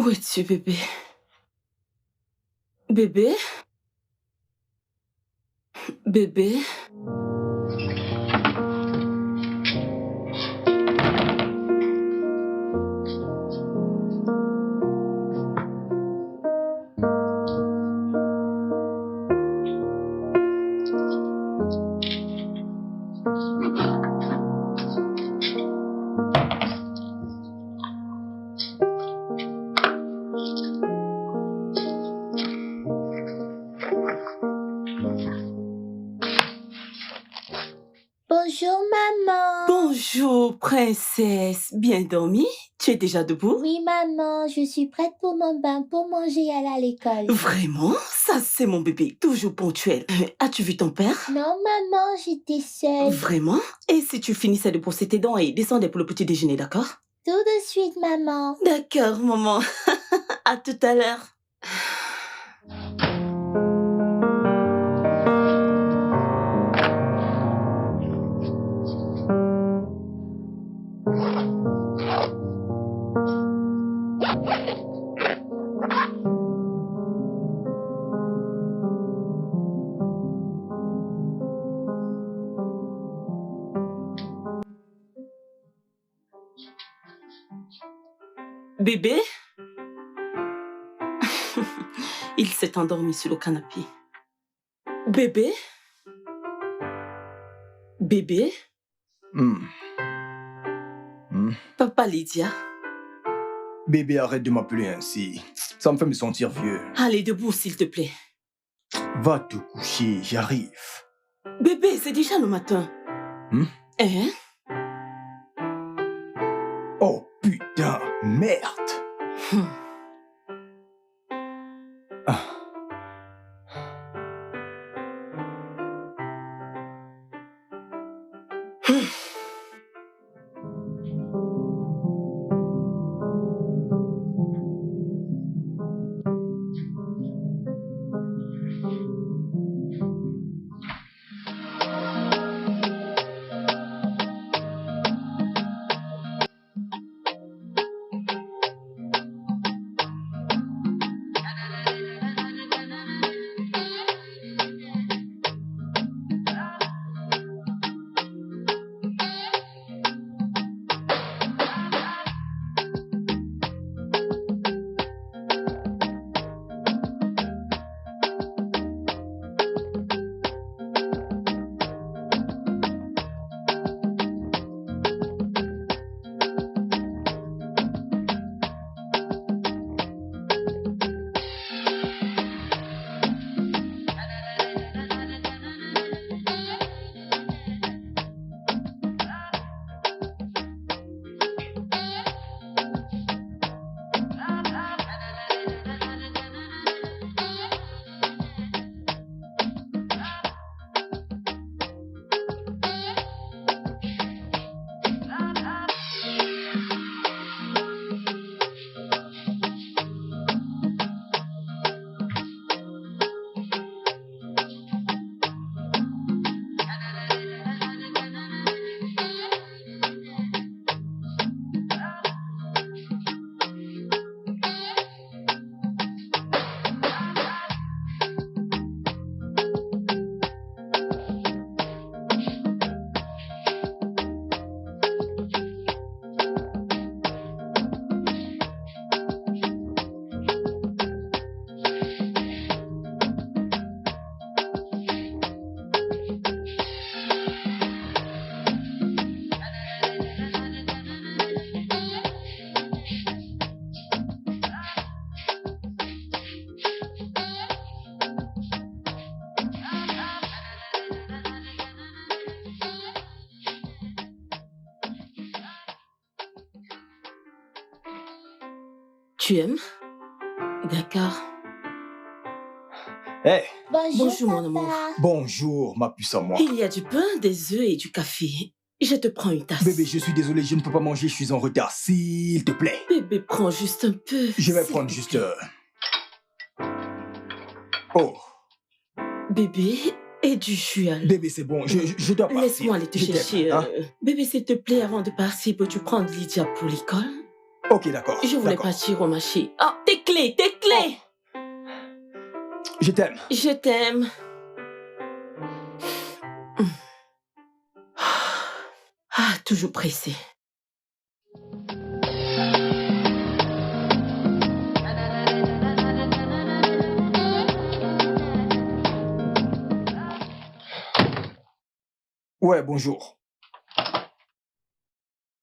Où es-tu, bébé? Bébé? Bébé? Bonjour, maman. Bonjour, princesse. Bien dormi? Tu es déjà debout? Oui, maman, je suis prête pour mon bain, pour manger et aller à l'école. Vraiment? Ça, c'est mon bébé, toujours ponctuel. As-tu vu ton père? Non, maman, j'étais seule. Vraiment? Et si tu finissais de brosser tes dents et descendais pour le petit déjeuner, d'accord? Tout de suite, maman. D'accord, maman. À tout à l'heure. Bébé? Il s'est endormi sur le canapé. Bébé? Bébé? Papa Lydia? Bébé, arrête de m'appeler ainsi. Ça me fait me sentir vieux. Allez, debout, s'il te plaît. Va te coucher, j'arrive. Bébé, c'est déjà le matin. Hein? Oh putain, merde. Ah. Tu aimes? D'accord. Hey, Bonjour, mon amour. bonjour, ma puce à moi. Il y a du pain, des œufs et du café. Je te prends une tasse. Bébé, je suis désolé, je ne peux pas manger, je suis en retard, s'il te plaît. Bébé, prends juste un peu. Je vais s'il prendre te juste... plaît. Oh, Bébé, et du jus. bébé, c'est bon, je dois partir. Laisse-moi aller te Je t'aime, chercher. hein. Bébé, s'il te plaît, avant de partir, peux-tu prendre Lydia pour l'école? Ok, d'accord. Je voulais d'accord. partir au marché. Oh, tes clés, tes clés! Je t'aime. Je t'aime. Ah, toujours pressé. Ouais, bonjour.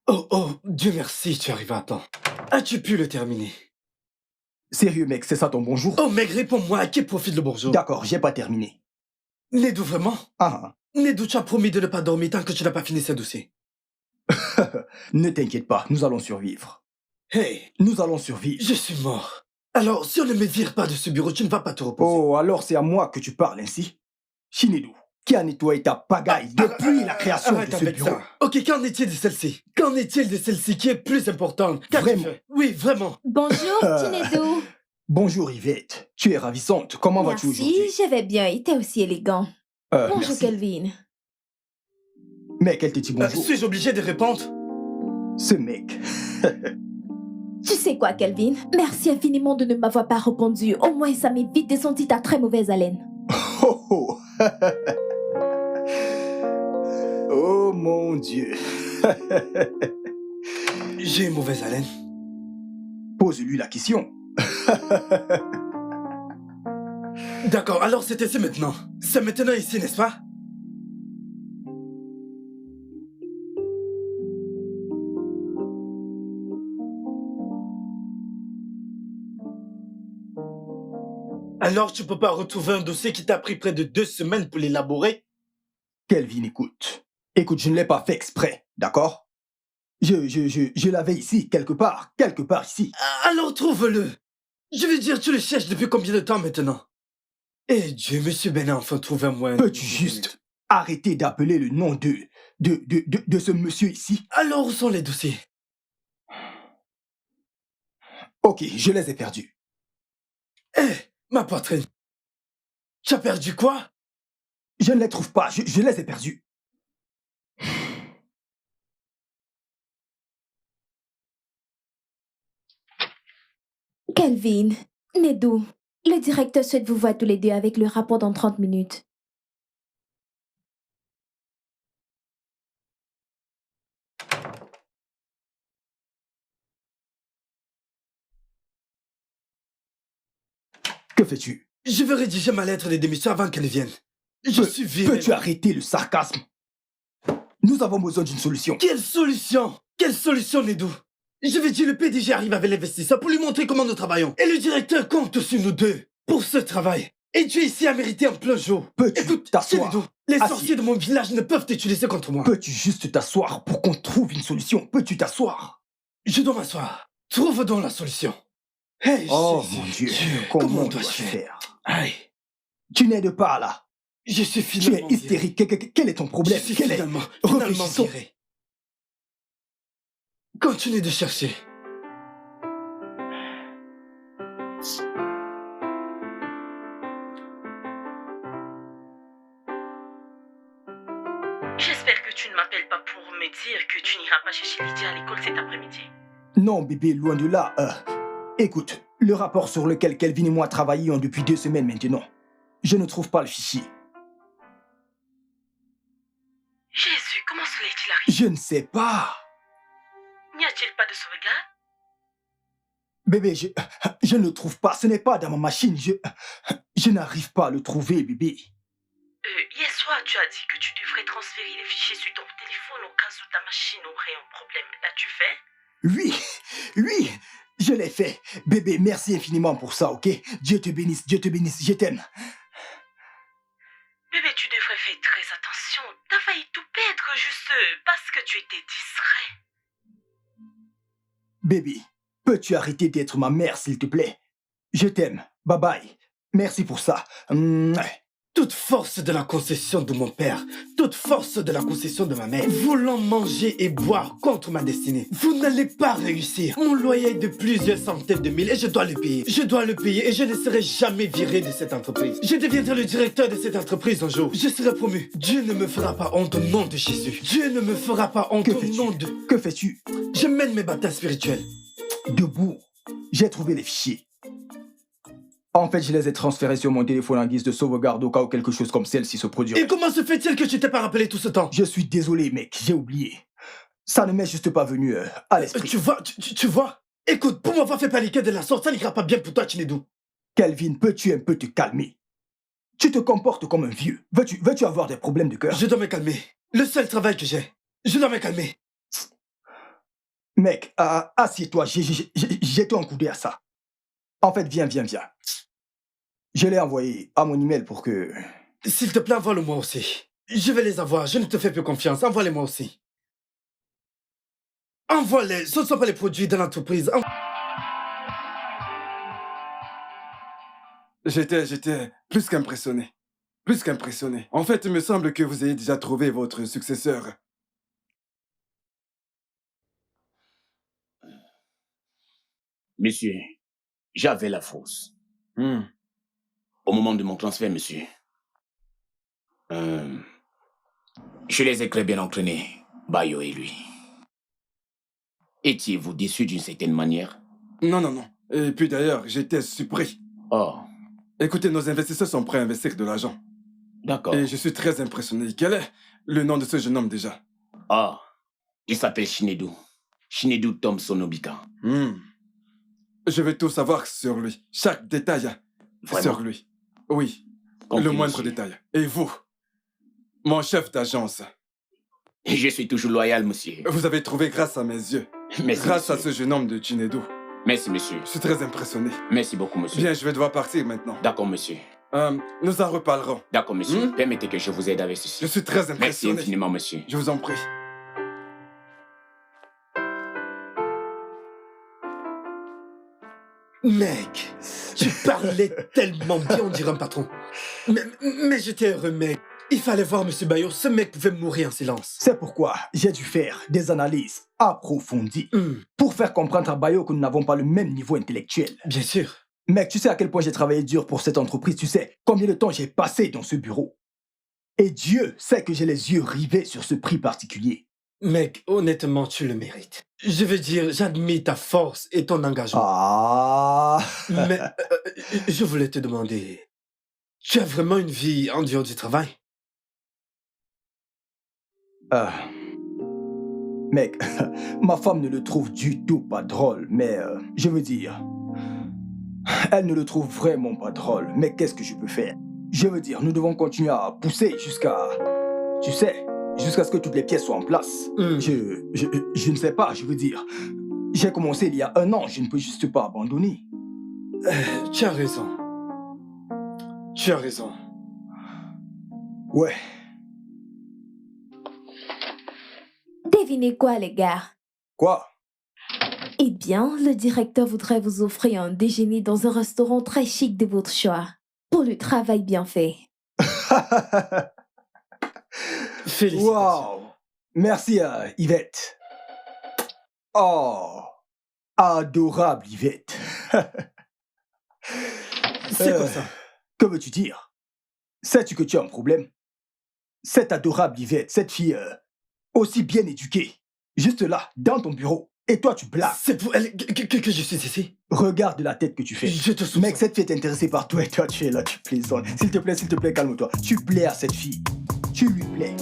Oh, Dieu merci, tu arrives à temps. As-tu pu le terminer? Sérieux, mec, c'est ça ton bonjour? Oh, mec, réponds-moi, à qui profite le bonjour? D'accord, j'ai pas terminé. Nedou, vraiment? Ah, Nedou, tu as promis de ne pas dormir tant que tu n'as pas fini ce dossier. ne t'inquiète pas, nous allons survivre. Hey, Nous allons survivre. je suis mort. Alors, si on ne me vire pas de ce bureau, tu ne vas pas te reposer. Oh, alors c'est à moi que tu parles ainsi? Shinedu, qui a nettoyé ta pagaille depuis la création de Arrête ce avec bureau? ça. Ok, qu'en est-il de celle-ci? Qu'en est-il de celle-ci qui est plus importante? Qu'as-tu Vraiment? fait? Oui, vraiment. Bonjour, Tinedo. Bonjour Yvette, tu es ravissante. Comment vas-tu aujourd'hui? Merci, je vais bien. Il était aussi élégant. Bonjour, Merci. Kelvin. Mec, elle te dit bonjour. Suis-je obligé de répondre? Ce mec. Tu sais quoi, Kelvin? Merci infiniment de ne m'avoir pas répondu. Au moins, ça m'évite de sentir ta très mauvaise haleine. Oh, oh. Oh mon Dieu. J'ai une mauvaise haleine. Pose-lui la question. D'accord, alors c'est ici maintenant. C'est maintenant ici, n'est-ce pas? Alors tu peux pas retrouver un dossier qui t'a pris près de 2 semaines pour l'élaborer? Kelvin, écoute. Écoute, je ne l'ai pas fait exprès, d'accord? Je l'avais ici, quelque part ici. Alors trouve-le. Je veux dire, tu le cherches depuis combien de temps maintenant? Eh Dieu, monsieur Ben a enfin trouvé un moyen. Peux-tu juste arrêter d'appeler le nom de ce monsieur ici? Alors où sont les dossiers? Ok, je les ai perdus. Eh, ma poitrine. Tu as perdu quoi? Je ne les trouve pas, je les ai perdus. Kelvin, Nedou, le directeur souhaite vous voir tous les deux avec le rapport dans 30 minutes. Que fais-tu? Je veux rédiger ma lettre de démission avant qu'elle vienne. Je suis viré. Peux-tu arrêter le sarcasme? Nous avons besoin d'une solution. Quelle solution? Quelle solution, Nedou? Je veux dire, le PDG arrive avec l'investisseur pour lui montrer comment nous travaillons. Et le directeur compte sur nous deux pour ce travail. Et tu es ici à mériter en plein jour. Peux-tu Écoute, t'asseoir? Nedou, les Assis. sorciers de mon village ne peuvent t'utiliser contre moi. Peux-tu juste t'asseoir pour qu'on trouve une solution? Peux-tu t'asseoir? Je dois m'asseoir. Trouve donc la solution. Hey, Oh Jésus, mon Dieu, comment comment dois-je dois-je faire? faire? Aïe, Tu n'aides pas là. je suis Tu finalement es hystérique. Quel est ton viré. problème? Je suis Quel est... finalement Réfléchissons. viré. Continue de chercher. J'espère que tu ne m'appelles pas pour me dire que tu n'iras pas chercher Lydia à l'école cet après-midi. Non, bébé, loin de là. Écoute, le rapport sur lequel Kelvin et moi travaillons depuis 2 semaines maintenant, je ne trouve pas le fichier. Jésus, comment cela est-il arrivé? Je ne sais pas. N'y a-t-il pas de sauvegarde? Bébé, je ne le trouve pas. Ce n'est pas dans ma machine. Je n'arrive pas à le trouver, bébé. Hier soir, tu as dit que tu devrais transférer les fichiers sur ton téléphone au cas où ta machine aurait un problème. L'as-tu fait? Oui, je l'ai fait. Bébé, merci infiniment pour ça, ok? Dieu te bénisse, je t'aime. Bébé, tu devrais faire très attention. T'as failli tout perdre juste parce que tu étais distrait. Bébé, peux-tu arrêter d'être ma mère, s'il te plaît? Je t'aime. Bye bye. Merci pour ça. Toute force de la concession de mon père, toute force de la concession de ma mère, voulant manger et boire contre ma destinée, vous n'allez pas réussir. Mon loyer est de plusieurs centaines de mille et je dois le payer. Je dois le payer et je ne serai jamais viré de cette entreprise. Je deviendrai le directeur de cette entreprise un jour. Je serai promu. Dieu ne me fera pas honte au nom de Jésus. Dieu ne me fera pas honte au nom de... Que fais-tu? Je mène mes batailles spirituelles. Debout, j'ai trouvé les fichiers. En fait, je les ai transférés sur mon téléphone en guise de sauvegarde au cas où quelque chose comme celle-ci se produirait. Et comment se fait-il que tu t'es pas rappelé tout ce temps? Je suis désolé, mec, j'ai oublié. Ça ne m'est juste pas venu à l'esprit. Tu vois? Écoute, pour m'avoir fait paniquer de la sorte, ça n'ira pas bien pour toi, Chinedu. Kelvin, peux-tu un peu te calmer? Tu te comportes comme un vieux. Veux-tu avoir des problèmes de cœur? Je dois me calmer. Le seul travail que j'ai. Je dois me calmer. Mec, assieds-toi, j'ai tout encodé à ça. En fait, viens. Je l'ai envoyé à mon email pour que... S'il te plaît, envoie-le-moi aussi. Je vais les avoir, je ne te fais plus confiance. Envoie-les-moi aussi. Envoie-les, ce ne sont pas les produits de l'entreprise. J'étais plus qu'impressionné. Plus qu'impressionné. En fait, il me semble que vous ayez déjà trouvé votre successeur. Monsieur, j'avais la fausse. Au moment de mon transfert, monsieur. Je les ai très bien entraînés, Bayo et lui. Étiez-vous déçu d'une certaine manière? Non. Et puis d'ailleurs, j'étais surpris. Oh. Écoutez, nos investisseurs sont prêts à investir de l'argent. D'accord. Et je suis très impressionné. Quel est le nom de ce jeune homme déjà? Ah, il s'appelle Chinedu. Chinedu Thompson Obika. Je veux tout savoir sur lui. Chaque détail sur lui. Oui, compris, le moindre monsieur. détail. Et vous, mon chef d'agence? Je suis toujours loyal, monsieur. Vous avez trouvé grâce à mes yeux. Merci, Grâce monsieur. à ce jeune homme de Chinedu. Merci, monsieur. Je suis très impressionné. Merci beaucoup, monsieur. Bien, je vais devoir partir maintenant. D'accord, monsieur. Nous en reparlerons. D'accord, monsieur. Permettez que je vous aide avec ceci. Je suis très Merci impressionné. infiniment, monsieur. Je vous en prie. Mec, tu parlais tellement bien, on dirait un patron. Mais j'étais heureux, mec. Il fallait voir M. Bayo, ce mec pouvait mourir en silence. C'est pourquoi j'ai dû faire des analyses approfondies pour faire comprendre à Bayo que nous n'avons pas le même niveau intellectuel. Bien sûr. Mec, tu sais à quel point j'ai travaillé dur pour cette entreprise, tu sais combien de temps j'ai passé dans ce bureau. Et Dieu sait que j'ai les yeux rivés sur ce prix particulier. Mec, honnêtement, tu le mérites. Je veux dire, j'admire ta force et ton engagement. Ah. Mais je voulais te demander, tu as vraiment une vie en dehors du travail? Mec, ma femme ne le trouve du tout pas drôle, mais je veux dire, elle ne le trouve vraiment pas drôle, mais qu'est-ce que je peux faire? Je veux dire, nous devons continuer à pousser jusqu'à, tu sais, jusqu'à ce que toutes les pièces soient en place. Je ne sais pas, je veux dire, j'ai commencé il y a 1 an, je ne peux juste pas abandonner. Tu as raison. Tu as raison. Ouais. Devinez quoi, les gars? Quoi? Eh bien, le directeur voudrait vous offrir un déjeuner dans un restaurant très chic de votre choix, pour le travail bien fait. Félicitations. Wow. Merci à Yvette. Oh, adorable Yvette. C'est quoi ça? Que veux-tu dire? Sais-tu que tu as un problème? Cette adorable Yvette, cette fille aussi bien éduquée, juste là, dans ton bureau, et toi tu blagues. C'est pour elle que je suis ici. Regarde la tête que tu fais. Je te soupçonne. Mec, cette fille est intéressée par toi et toi tu es là, tu plaisantes. S'il te plaît, calme-toi. Tu plais à cette fille. Tu lui plais.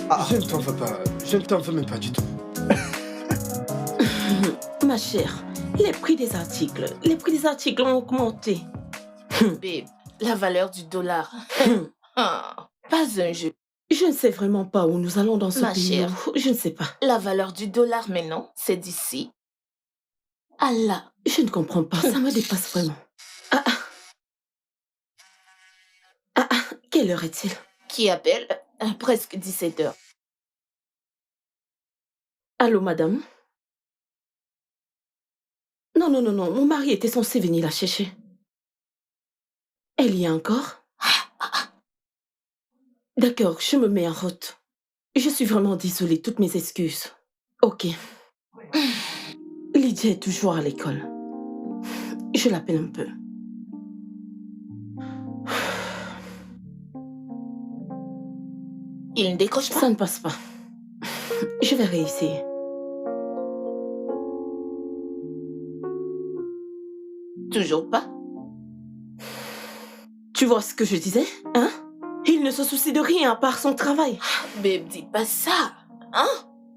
Ah. Je ne t'en veux pas. Je ne t'en veux même pas du tout. Ma chère, les prix des articles ont augmenté. Babe, la valeur du dollar. Pas un jeu. Je ne sais vraiment pas où nous allons dans ce Ma pays. chère. Je ne sais pas. La valeur du dollar, mais non, c'est d'ici. Allah, je ne comprends pas. Ça me dépasse vraiment. Quelle heure est-il? Qui appelle? Presque 17 heures. Allô, madame? Non. Mon mari était censé venir la chercher. Elle y est encore? D'accord, je me mets en route. Je suis vraiment désolée, toutes mes excuses. Ok. Lydia est toujours à l'école. Je l'appelle un peu. Il ne décroche pas. Ça ne passe pas. Je vais réessayer. Toujours pas? Tu vois ce que je disais, hein? Il ne se soucie de rien à part son travail. Babe, dis pas ça, hein?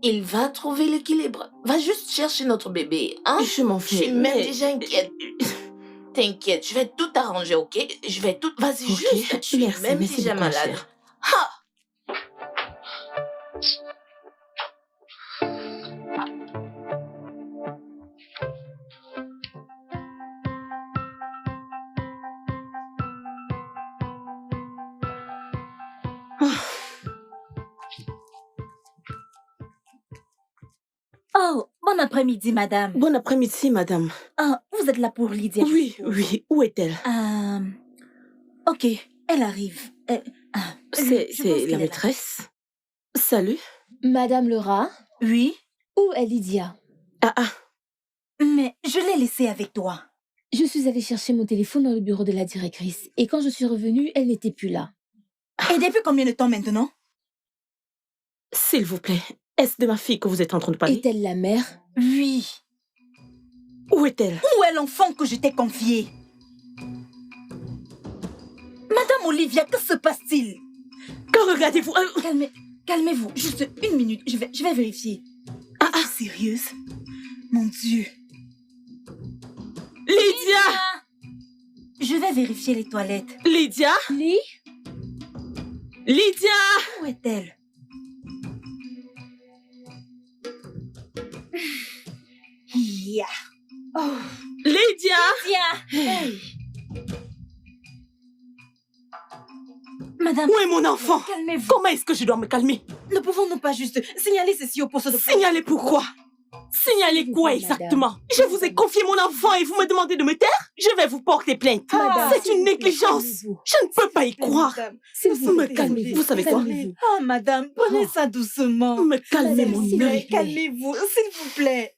Il va trouver l'équilibre. Va juste chercher notre bébé, hein? Je m'en Je suis fais, même mais- déjà inquiète. T'inquiète, je vais tout arranger, ok? Je vais tout... Vas-y, Ok, juste. Je suis merci, même merci déjà beaucoup, malade. chère. Ha! Oh, bon après-midi, madame. Bon après-midi, madame. Ah, vous êtes là pour Lydia. Oui, oui. Où est-elle? Ok, elle arrive. C'est je pense qu'elle est la là. maîtresse. Salut. Madame Laura, Oui, où est Lydia? Ah, mais je l'ai laissée avec toi. Je suis allée chercher mon téléphone dans le bureau de la directrice et quand je suis revenue, elle n'était plus là. Et depuis combien de temps maintenant? s'il vous plaît. Est-ce de ma fille que vous êtes en train de parler? Est-elle la mère? Oui. Où est-elle? Où est l'enfant que je t'ai confié? Madame Olivia, que se passe-t-il? Que regardez-vous? Calmez-vous, juste une minute, je vais vérifier. Es-tu sérieuse? Mon Dieu. Lydia! Je vais vérifier les toilettes. Lydia? Lee? Lydia! Où est-elle? Yeah. Oh, Lydia! Hey. Madame, Où est mon enfant? calmez-vous. Comment est-ce que je dois me calmer? Ne pouvons-nous pas juste signaler ceci au poste de police? Signaler pourquoi? Signaler quoi Madame. exactement? Je vous ai confié mon enfant et vous me demandez de me taire? Je vais vous porter plainte. Madame, C'est s'il une vous plaît, négligence. calmez-vous. Je ne peux pas y croire. Madame, S'il vous Me plaît, calmez. calmez-vous. Vous savez quoi? Calmez-vous. oh, madame, prenez ça doucement. Me calmez Madame, mon s'il vous œil. plaît. Calmez-vous, s'il vous plaît.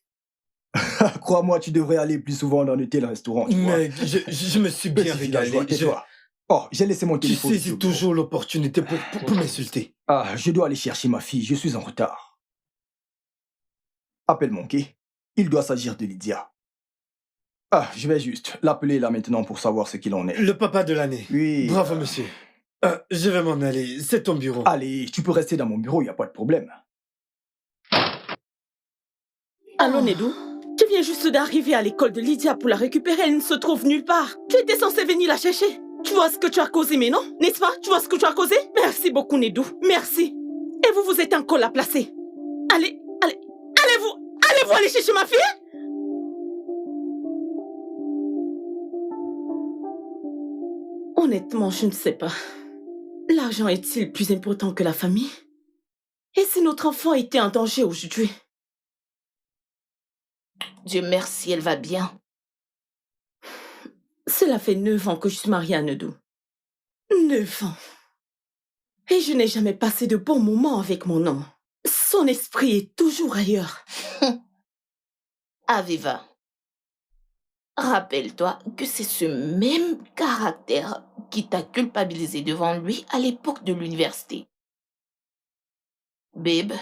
Crois-moi, tu devrais aller plus souvent dans de tels restaurants, tu vois. Mec, je me suis bien Petit villageois, régalé. tais-toi. Oh, j'ai laissé mon Tu téléphone. saisis au bureau. toujours l'opportunité pour m'insulter. Ah, je dois aller chercher ma fille, je suis en retard. Appelle Monkey. Il doit s'agir de Lydia. Ah, je vais juste l'appeler là maintenant pour savoir ce qu'il en est. Le papa de l'année. Oui. Bravo, monsieur. Je vais m'en aller. C'est ton bureau. Allez, tu peux rester dans mon bureau, il n'y a pas de problème. Allô, Nedou? Tu viens juste d'arriver à l'école de Lydia pour la récupérer. Elle ne se trouve nulle part. Tu étais censé venir la chercher. Tu vois ce que tu as causé, mais non? N'est-ce pas? Tu vois ce que tu as causé? Merci beaucoup, Nedou. Merci. Et vous, vous êtes un col à placer. Allez-vous aller chercher ma fille? Honnêtement, je ne sais pas. L'argent est-il plus important que la famille? Et si notre enfant était en danger aujourd'hui? Dieu merci, elle va bien. Cela fait 9 ans que je suis mariée à Nedou. 9 ans. Et je n'ai jamais passé de bons moments avec mon homme. Son esprit est toujours ailleurs. Aviva, rappelle-toi que c'est ce même caractère qui t'a culpabilisé devant lui à l'époque de l'université. Babe,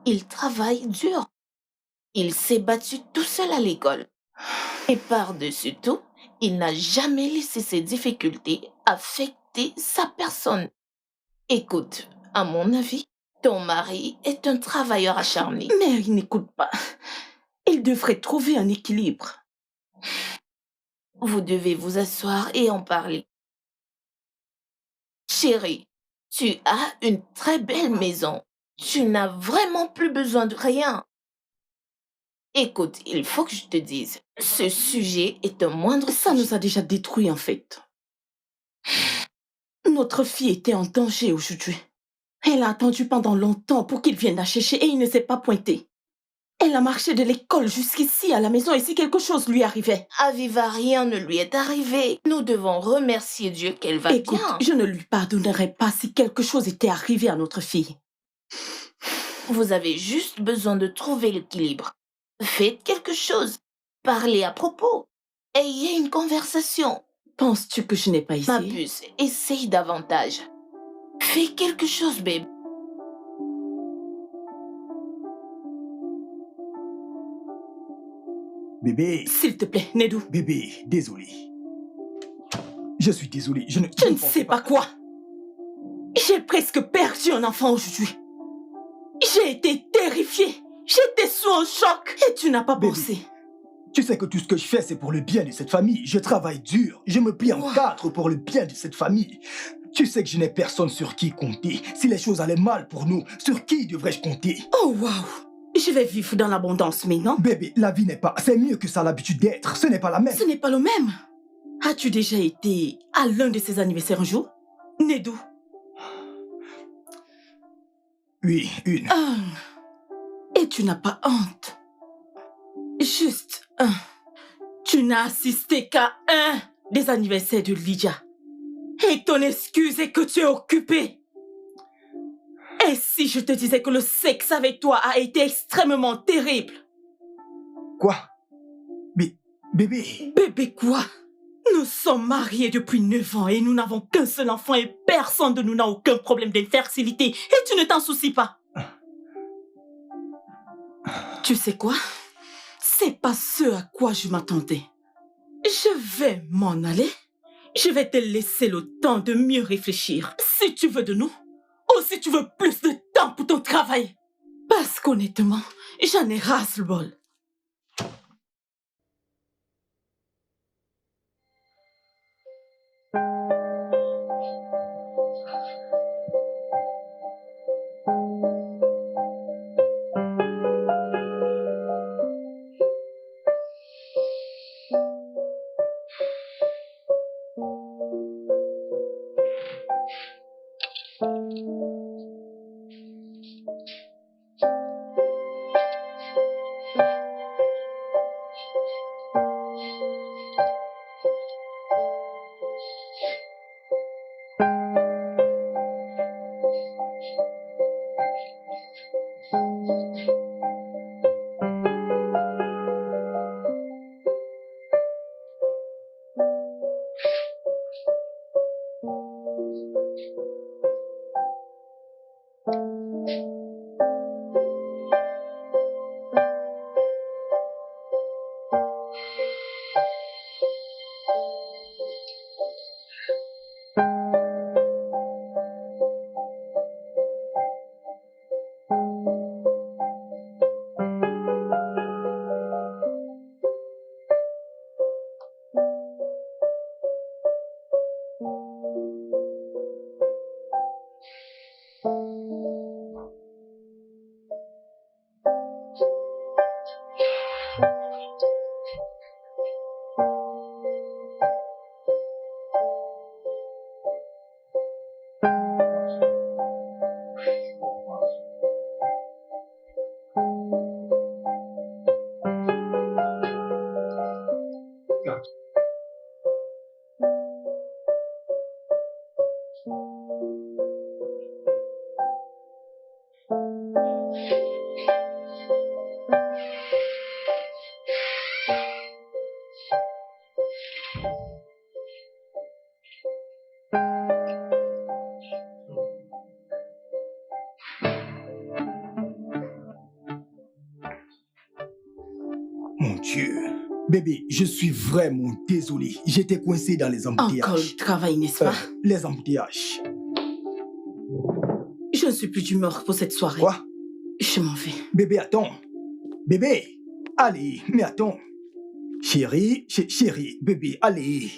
il travaille dur. Il s'est battu tout seul à l'école. Et par-dessus tout, il n'a jamais laissé ses difficultés affecter sa personne. Écoute, à mon avis, ton mari est un travailleur acharné. Mais il n'écoute pas. Il devrait trouver un équilibre. Vous devez vous asseoir et en parler. Chérie, tu as une très belle maison. Tu n'as vraiment plus besoin de rien. Écoute, il faut que je te dise, ce sujet est un moindre... Ça nous a déjà détruits en fait. Notre fille était en danger aujourd'hui. Elle a attendu pendant longtemps pour qu'il vienne la chercher et il ne s'est pas pointé. Elle a marché de l'école jusqu'ici à la maison et si quelque chose lui arrivait. Aviva, rien ne lui est arrivé. Nous devons remercier Dieu qu'elle va Écoute, bien. je ne lui pardonnerais pas si quelque chose était arrivé à notre fille. Vous avez juste besoin de trouver l'équilibre. Faites quelque chose. Parlez à propos. Ayez une conversation. Penses-tu que je n'ai pas Ma essayé? puce, essaye davantage. Fais quelque chose, babe. Bébé, S'il te plaît, Nedou. bébé, désolé. Je suis désolé, je ne sais pas quoi. J'ai presque perdu un enfant aujourd'hui. J'ai été terrifiée. J'étais sous un choc. Et tu n'as pas Bébé. pensé. Tu sais que tout ce que je fais, c'est pour le bien de cette famille. Je travaille dur. Je me plie en quatre pour le bien de cette famille. Tu sais que je n'ai personne sur qui compter. Si les choses allaient mal pour nous, sur qui devrais-je compter? Oh, waouh. Je vais vivre dans l'abondance maintenant. Bébé, la vie n'est pas... C'est mieux que ça a l'habitude d'être. Ce n'est pas la même. Ce n'est pas le même. As-tu déjà été à l'un de ses anniversaires un jour? Nedou. Oui, une. Et tu n'as pas honte. Juste un. Tu n'as assisté qu'à un des anniversaires de Lydia. Et ton excuse est que tu es occupé. Et si je te disais que le sexe avec toi a été extrêmement terrible? Quoi? Bébé. Bébé quoi? Nous sommes mariés depuis 9 ans et nous n'avons qu'un seul enfant et personne de nous n'a aucun problème d'infertilité. Et tu ne t'en soucies pas. Tu sais quoi? C'est pas ce à quoi je m'attendais. Je vais m'en aller. Je vais te laisser le temps de mieux réfléchir. Si tu veux de nous, ou si tu veux plus de temps pour ton travail. Parce qu'honnêtement, j'en ai ras-le-bol. Mon Dieu. Bébé, je suis vraiment désolé. J'étais coincé dans les embouteillages. Encore le travail, n'est-ce pas? Les embouteillages. Je ne suis plus d'humeur pour cette soirée. Quoi? Je m'en vais. Bébé, attends. Bébé, allez, mais attends. Chérie, chérie, bébé, allez.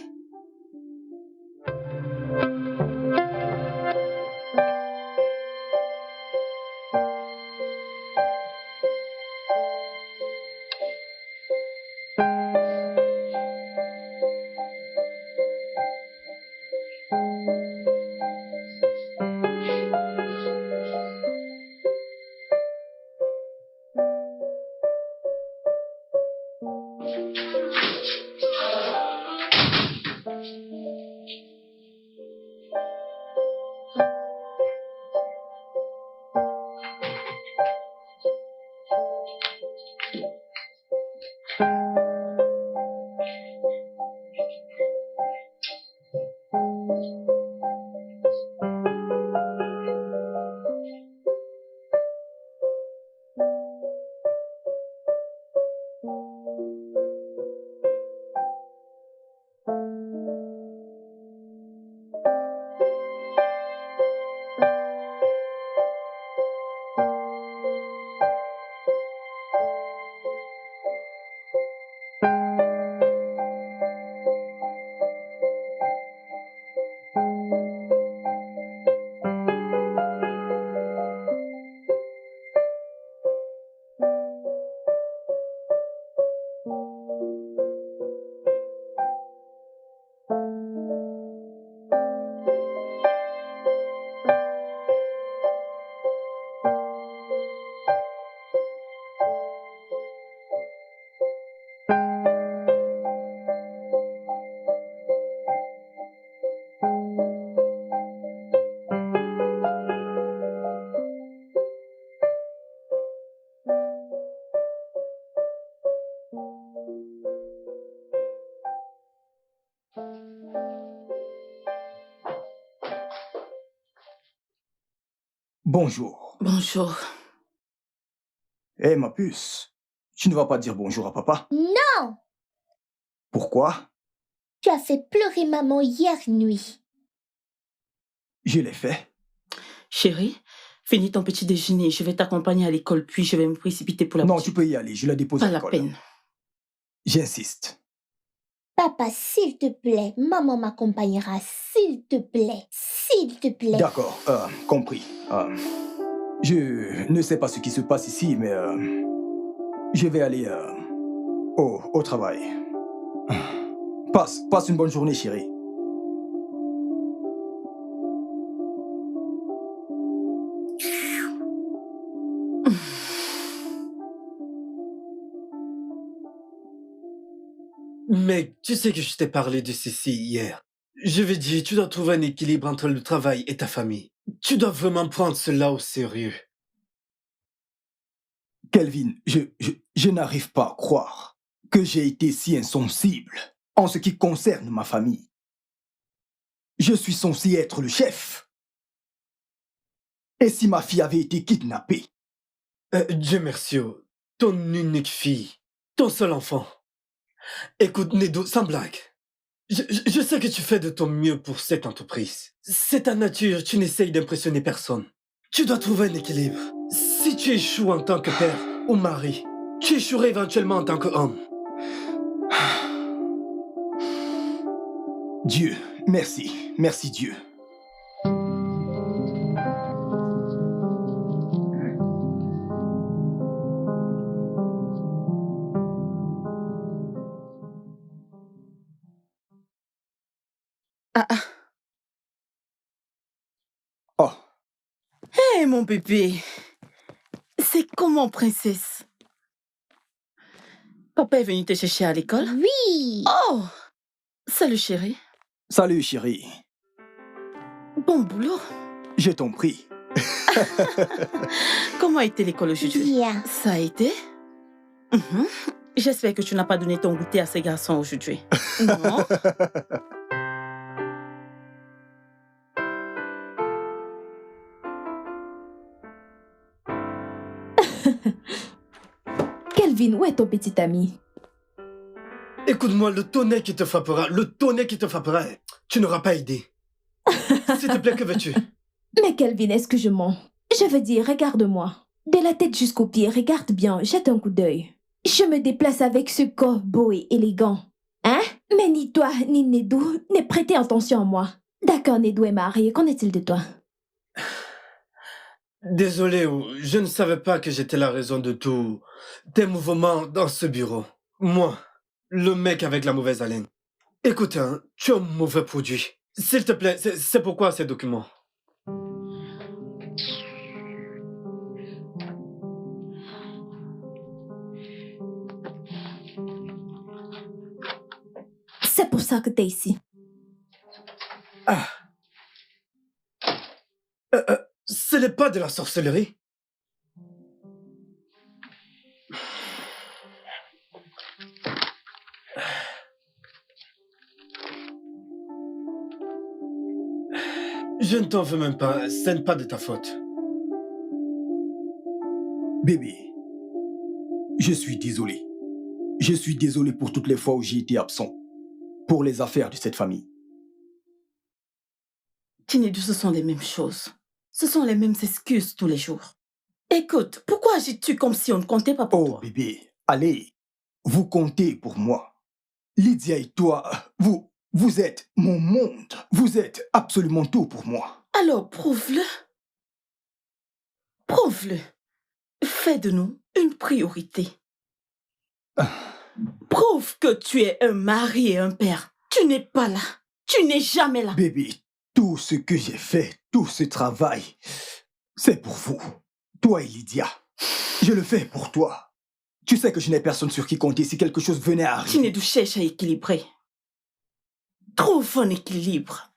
Bonjour. Bonjour. Hé, ma puce, tu ne vas pas dire bonjour à papa? Non, Pourquoi? tu as fait pleurer maman hier nuit. Je l'ai fait. Chérie, finis ton petit déjeuner. Je vais t'accompagner à l'école, puis je vais me précipiter pour la Non, boutique. tu peux y aller, je la dépose Pas à la l'école. peine. J'insiste. Papa, s'il te plaît, maman m'accompagnera, s'il te plaît, s'il te plaît. D'accord, compris. Je ne sais pas ce qui se passe ici, mais je vais aller au travail. Passe une bonne journée, chérie. Mec, tu sais que je t'ai parlé de ceci hier. Je vais dire, tu dois trouver un équilibre entre le travail et ta famille. Tu dois vraiment prendre cela au sérieux. Kelvin, je n'arrive pas à croire que j'ai été si insensible en ce qui concerne ma famille. Je suis censé être le chef. Et si ma fille avait été kidnappée? Dieu merci, ton unique fille, ton seul enfant. Écoute, Nedo, sans blague. Je sais que tu fais de ton mieux pour cette entreprise. C'est ta nature, tu n'essayes d'impressionner personne. Tu dois trouver un équilibre. Si tu échoues en tant que père ou mari, tu échoueras éventuellement en tant qu'homme. Dieu, merci. Merci Dieu. Ah, ah. Oh, Hé, mon bébé. C'est comment, princesse? Papa est venu te chercher à l'école? Oui. Oh! Salut, chérie. salut chérie. Bon boulot. Je t'en prie. Comment a été l'école aujourd'hui? Bien. Ça a été? Mhm. J'espère que tu n'as pas donné ton goûter à ces garçons aujourd'hui. Non? Kelvin, où est ton petit ami? Écoute-moi, le tonnerre qui te frappera, tu n'auras pas idée. S'il te plaît, que veux-tu? Mais Kelvin, est-ce que je mens? Je veux dire, regarde-moi. De la tête jusqu'aux pieds, regarde bien, jette un coup d'œil. Je me déplace avec ce corps beau et élégant. Hein? Mais ni toi, ni Nedou ne prêtez attention à moi. D'accord, Nedou est marié, qu'en est-il de toi? Désolé, je ne savais pas que j'étais la raison de tous tes mouvements dans ce bureau. Moi, le mec avec la mauvaise haleine. Écoute, hein, tu es un mauvais produit. S'il te plaît, c'est pourquoi ces documents? C'est pour ça que t'es ici. Ah. Ce n'est pas de la sorcellerie. Je ne t'en veux même pas, ce n'est pas de ta faute. Bébé, je suis désolé. Je suis désolé pour toutes les fois où j'ai été absent. Pour les affaires de cette famille. Tinedou, ce sont les mêmes choses. Ce sont les mêmes excuses tous les jours. Écoute, pourquoi agis-tu comme si on ne comptait pas pour Oh toi? bébé, allez, vous comptez pour moi. Lydia et toi, vous êtes mon monde. Vous êtes absolument tout pour moi. Alors prouve-le. Prouve-le. Fais de nous une priorité. Prouve que tu es un mari et un père. Tu n'es pas là. Tu n'es jamais là. Bébé, tout ce que j'ai fait, tout ce travail, c'est pour vous. Toi et Lydia. Je le fais pour toi. Tu sais que je n'ai personne sur qui compter si quelque chose venait à arriver. Tinedou cherche à équilibrer. Trouve un équilibre.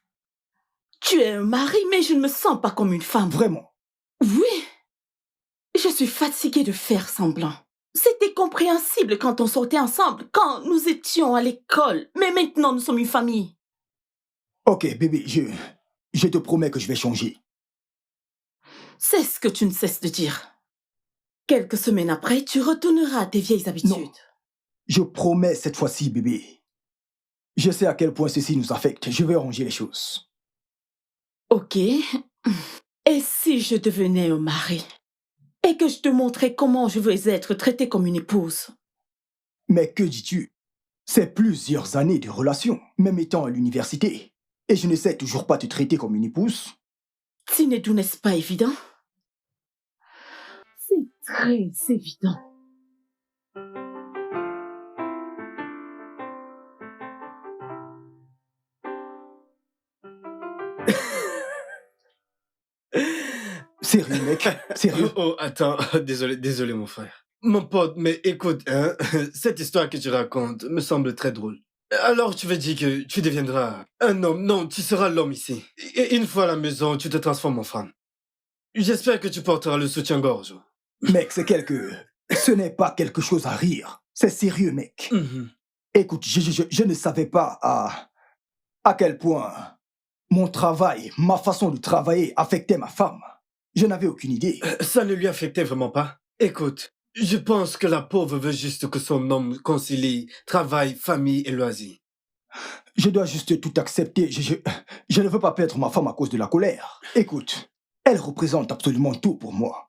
Tu es un mari, mais je ne me sens pas comme une femme. Vraiment. Oui. Je suis fatiguée de faire semblant. C'était compréhensible quand on sortait ensemble, quand nous étions à l'école. Mais maintenant, nous sommes une famille. Ok, bébé, je te promets que je vais changer. C'est ce que tu ne cesses de dire. Quelques semaines après, tu retourneras à tes vieilles habitudes. Non. Je promets cette fois-ci, bébé. Je sais à quel point ceci nous affecte. Je vais arranger les choses. Ok. Et si je devenais un mari et que je te montrais comment je veux être traitée comme une épouse? Mais que dis-tu? C'est plusieurs années de relation, même étant à l'université. Et je ne sais toujours pas te traiter comme une épouse. Tinedou, n'est-ce pas évident? C'est très évident. Sérieux, mec? Sérieux? Oh, attends, désolé mon frère. Mon pote, mais écoute, hein, cette histoire que tu racontes me semble très drôle. Alors tu veux dire que tu deviendras un homme? Non, tu seras l'homme ici. Et une fois à la maison, tu te transformes en femme. J'espère que tu porteras le soutien-gorge. Mec, ce n'est pas quelque chose à rire. C'est sérieux, mec. Mhm. Écoute, je ne savais pas à quel point mon travail, ma façon de travailler affectait ma femme. Je n'avais aucune idée. Ça ne lui affectait vraiment pas. Écoute, je pense que la pauvre veut juste que son homme concilie travail, famille et loisirs. Je dois juste tout accepter. Je ne veux pas perdre ma femme à cause de la colère. Écoute, elle représente absolument tout pour moi.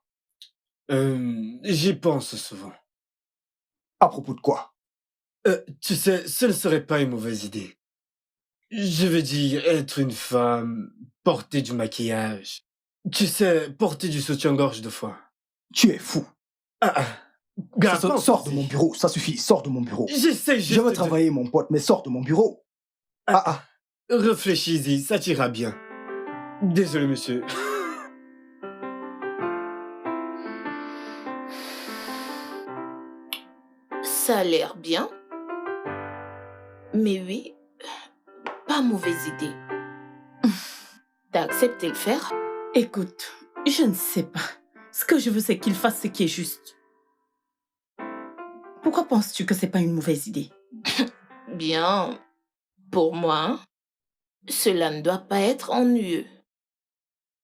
J'y pense souvent. À propos de quoi? Tu sais, ce ne serait pas une mauvaise idée. Je veux dire, être une femme, porter du maquillage. Tu sais, porter du soutien-gorge de fois. Tu es fou. Ah, gars, Sors de mon bureau, ça suffit, sors de mon bureau. J'essaie juste Je veux travailler, mon pote, mais sors de mon bureau. Réfléchis-y, ça t'ira bien. Désolé, monsieur. Ça a l'air bien. Mais oui, pas mauvaise idée. T'as accepté le faire? Écoute, je ne sais pas. Ce que je veux, c'est qu'il fasse ce qui est juste. Pourquoi penses-tu que c'est pas une mauvaise idée? Bien, pour moi, cela ne doit pas être ennuyeux.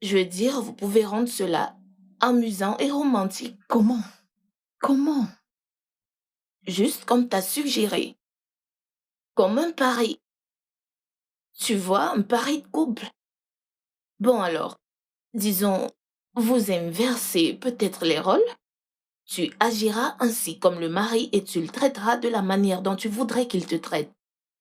Je veux dire, vous pouvez rendre cela amusant et romantique. Comment? Comment? Juste comme t'as suggéré. Comme un pari. Tu vois, un pari de couple. Bon alors, disons, vous inversez peut-être les rôles. Tu agiras ainsi comme le mari et tu le traiteras de la manière dont tu voudrais qu'il te traite.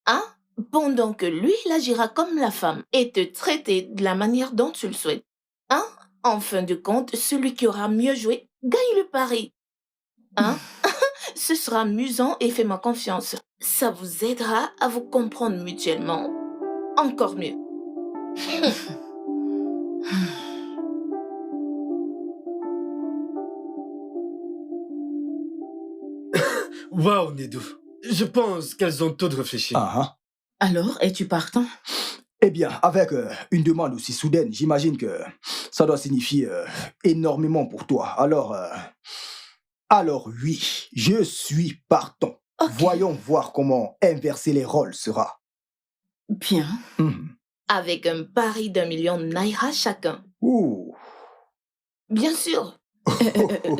Hein? Pendant que lui, il agira comme la femme et te traiter de la manière dont tu le souhaites. Hein? En fin de compte, celui qui aura mieux joué gagne le pari. Hein? Ce sera amusant et fais-moi confiance. Ça vous aidera à vous comprendre mutuellement. Encore mieux. Waouh, Nedou. Je pense qu'elles ont toutes réfléchi. Alors, es-tu partant? Eh bien, avec une demande aussi soudaine, j'imagine que ça doit signifier énormément pour toi. Alors oui, je suis partant. Okay. Voyons voir comment inverser les rôles sera. Bien. Avec un pari d'1 million de naira chacun. Ouh. Bien sûr.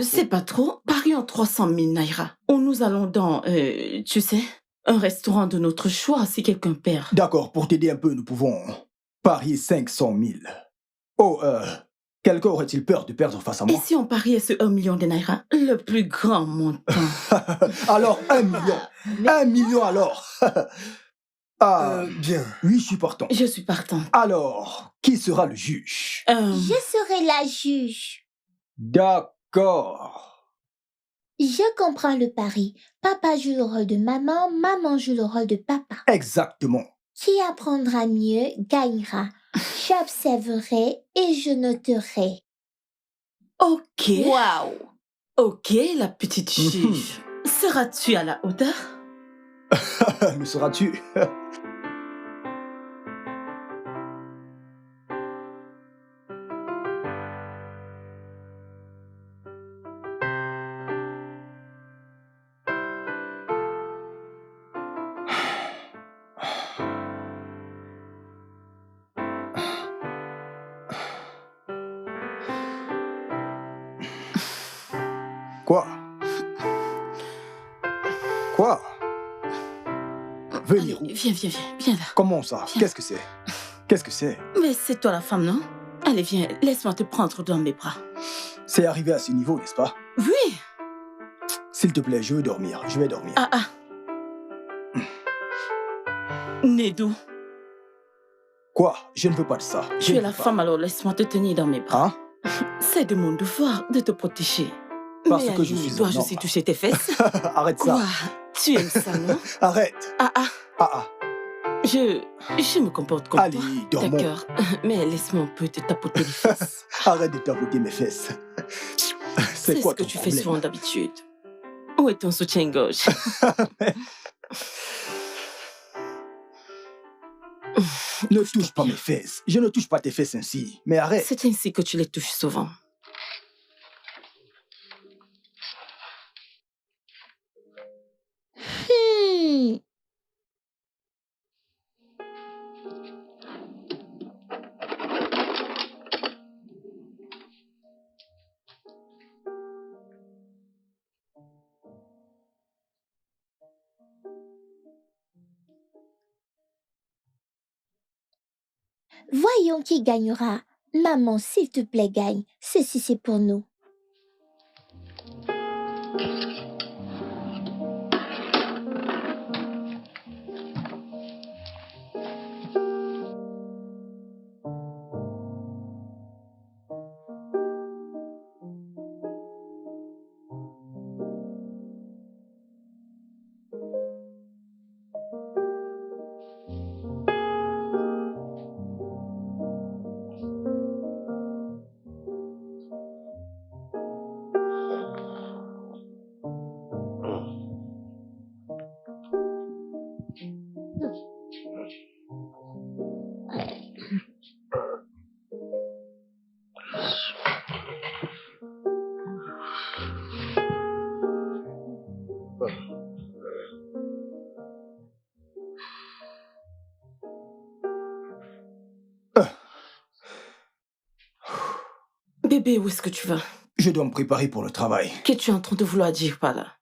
C'est pas trop. Parions 300 000 naira. Ou nous allons dans, tu sais, un restaurant de notre choix si quelqu'un perd. D'accord, pour t'aider un peu, nous pouvons parier 500 000. Oh, quelqu'un aurait-il peur de perdre face à moi? Et si on pariait ce 1 million de naira, le plus grand montant? Alors, 1 million. 1 million alors. Bien. Oui, je suis partant. Je suis partant. Alors, qui sera le juge? Je serai la juge. D'accord. Je comprends le pari. Papa joue le rôle de maman, maman joue le rôle de papa. Exactement. Qui apprendra mieux gagnera. J'observerai et je noterai. Ok. Waouh. Ok, la petite juge. Seras-tu à la hauteur? Le seras-tu? Quoi? Quoi? Venez, Allez, viens là. comment ça? Viens. Qu'est-ce que c'est? Qu'est-ce que c'est? Mais c'est toi la femme, non? Allez, viens, laisse-moi te prendre dans mes bras. C'est arrivé à ce niveau, n'est-ce pas? Oui. S'il te plaît, je veux dormir. Je vais dormir. Ah. Nedou, Quoi? Je ne veux pas de ça. Je tu ne es la veux pas. femme, alors laisse-moi te tenir dans mes bras. Hein? C'est de mon devoir de te protéger. Parce Mais que je allez, suis un dois-je homme. aussi toucher tes fesses? Arrête ça. Quoi? Tu aimes ça, non? Arrête. Ah. Je me comporte comme Allez, toi. dormons. D'accord. Mais laisse-moi un peu te tapoter les fesses. Arrête de tapoter mes fesses. C'est quoi ce que ton tu fais problème? souvent d'habitude. Où est ton soutien-gorge? Ne touche pas mes fesses. Je ne touche pas tes fesses ainsi. Mais arrête. C'est ainsi que tu les touches souvent. Voyons qui gagnera. Maman, s'il te plaît, gagne. Ceci, c'est pour nous. Bébé, où est-ce que tu vas? Je dois me préparer pour le travail. Qu'es-tu en train de vouloir dire par là?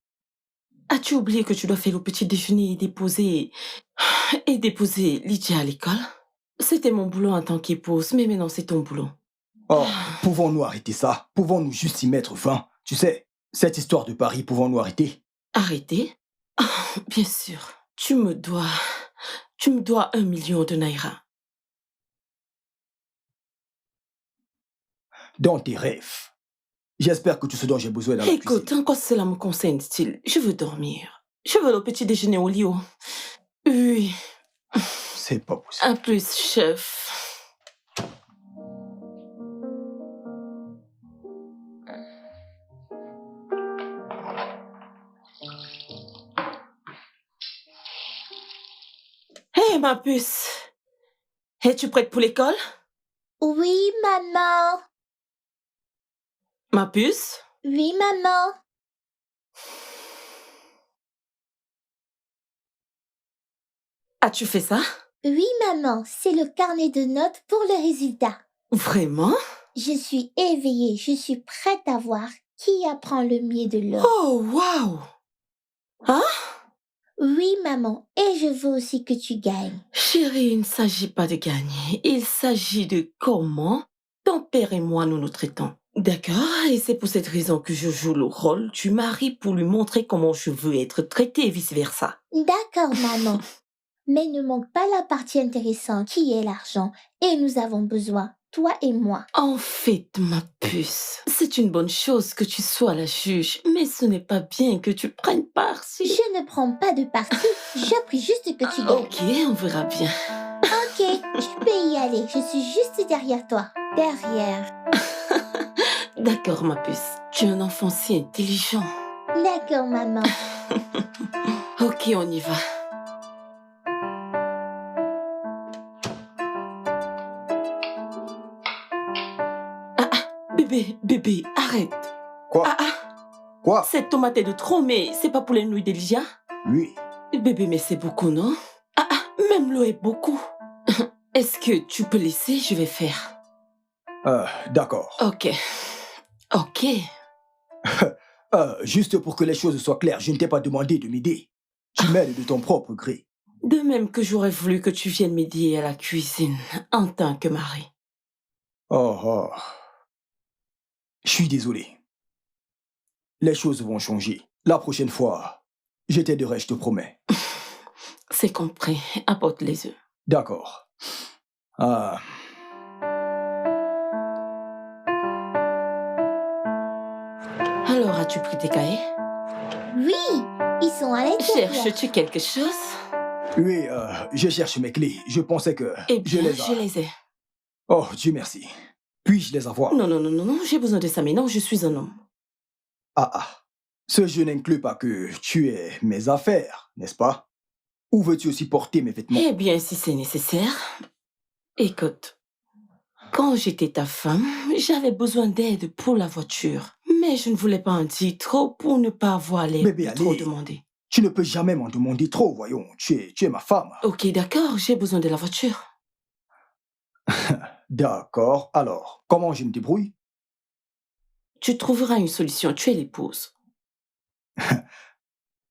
As-tu oublié que tu dois faire le petit déjeuner et déposer Lydia à l'école? C'était mon boulot en tant qu'épouse, mais maintenant c'est ton boulot. Oh, pouvons-nous arrêter ça? Pouvons-nous juste y mettre fin? Tu sais, cette histoire de Paris, pouvons-nous arrêter? Arrêter? Bien sûr. Tu me dois 1 million de naira. Dans tes rêves. J'espère que tout ce dont j'ai besoin est dans la Écoute, cuisine. en quoi cela me concerne-t-il? Je veux dormir. Je veux le petit déjeuner au lit. Oui. C'est pas possible. À plus, chef. Hé, ma puce. Es-tu prête pour l'école? Oui, maman. Ma puce? Oui, maman. As-tu fait ça? Oui, maman. C'est le carnet de notes pour le résultat. Vraiment? Je suis éveillée. Je suis prête à voir qui apprend le mieux de l'autre. Oh, waouh! Hein? Oui, maman. Et je veux aussi que tu gagnes. Chérie, il ne s'agit pas de gagner. Il s'agit de comment ton père et moi nous nous traitons. D'accord? Et c'est pour cette raison que je joue le rôle du mari pour lui montrer comment je veux être traitée et vice-versa. D'accord, maman. Mais ne manque pas la partie intéressante qui est l'argent. Et nous avons besoin, toi et moi. En fait, ma puce, c'est une bonne chose que tu sois la juge, mais ce n'est pas bien que tu prennes parti. Je ne prends pas de parti. Je prie juste que tu gagnes. Ok, on verra bien. Ok, tu peux y aller. Je suis juste derrière toi. Derrière. D'accord, ma puce. Tu es un enfant si intelligent. D'accord, maman. Ok, on y va. Bébé, arrête. Quoi? Quoi? Cette tomate est de trop, mais c'est pas pour les nouilles d'Elysia? Oui. Bébé, mais c'est beaucoup, non? Même l'eau est beaucoup. Est-ce que tu peux laisser? Je vais faire. D'accord. Ok. Juste pour que les choses soient claires, je ne t'ai pas demandé de m'aider. Tu m'aides de ton propre gré. De même que j'aurais voulu que tu viennes m'aider à la cuisine en tant que mari. Oh. Je suis désolé. Les choses vont changer. La prochaine fois, je t'aiderai, je te promets. C'est compris. Apporte les œufs. D'accord. Alors, as-tu pris tes cahiers? Oui, ils sont à l'intérieur. Cherches-tu quelque chose? Oui, je cherche mes clés. Je pensais que Eh bien, je les ai. Oh, Dieu merci. Puis-je les avoir? Non, j'ai besoin de ça, mais non, je suis un homme. Ce jeu n'inclut pas que tu aies mes affaires, n'est-ce pas? Ou veux-tu aussi porter mes vêtements? Eh bien, si c'est nécessaire. Écoute, quand j'étais ta femme, j'avais besoin d'aide pour la voiture. Mais je ne voulais pas en dire trop pour ne pas avoir l'air Bébé, de trop allez. demander. Tu ne peux jamais m'en demander trop, voyons. Tu es ma femme. Ok, d'accord, j'ai besoin de la voiture. D'accord. Alors, comment je me débrouille? Tu trouveras une solution, tu es l'épouse.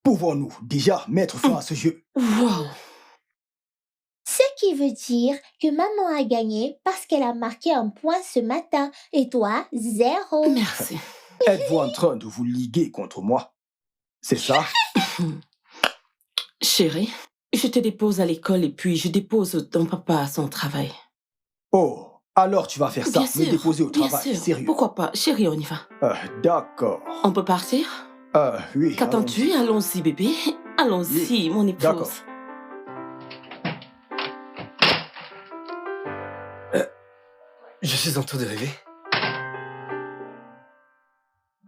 Pouvons-nous déjà mettre fin à ce jeu? Wow. Ce qui veut dire que maman a gagné parce qu'elle a marqué un point ce matin et toi, 0. Merci. Êtes-vous en train de vous liguer contre moi? C'est ça? Chérie, je te dépose à l'école et puis je dépose ton papa à son travail. Oh, alors tu vas faire ça, Bien me sûr, déposer au bien travail, sûr. sérieux. Pourquoi pas? Chérie, on y va. D'accord. On peut partir? Oui. Qu'attends-tu? Allons-y, bébé. Allons-y, mon épouse. D'accord. Je suis en train de rêver.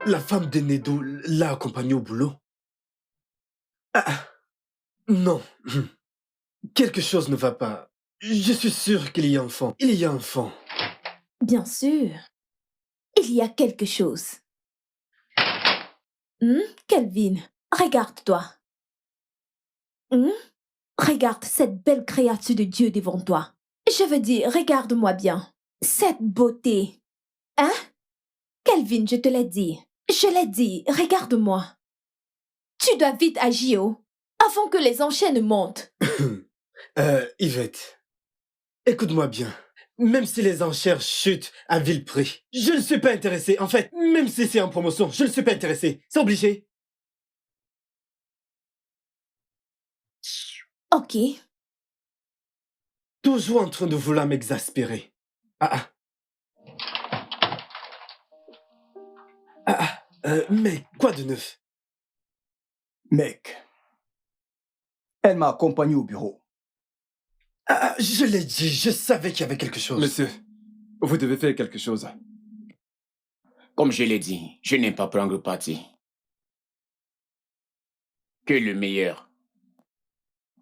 La femme de Nedo l'a accompagné au boulot. Non. Quelque chose ne va pas. Je suis sûr qu'il y a un fond. Il y a un fond. Bien sûr. Il y a quelque chose. Kelvin, regarde-toi. Regarde cette belle créature de Dieu devant toi. Je veux dire, regarde-moi bien. Cette beauté. Hein? Kelvin, je te l'ai dit. Je l'ai dit, regarde-moi. Tu dois vite agir, avant que les enchères montent. Yvette, écoute-moi bien. Même si les enchères chutent à vil prix, je ne suis pas intéressé. En fait, même si c'est en promotion, je ne suis pas intéressé. C'est obligé. Ok. Toujours en train de vouloir m'exaspérer. Mais quoi de neuf? Mec, elle m'a accompagné au bureau. Je l'ai dit, je savais qu'il y avait quelque chose. Monsieur, vous devez faire quelque chose. Comme je l'ai dit, je n'aime pas prendre parti. Que le meilleur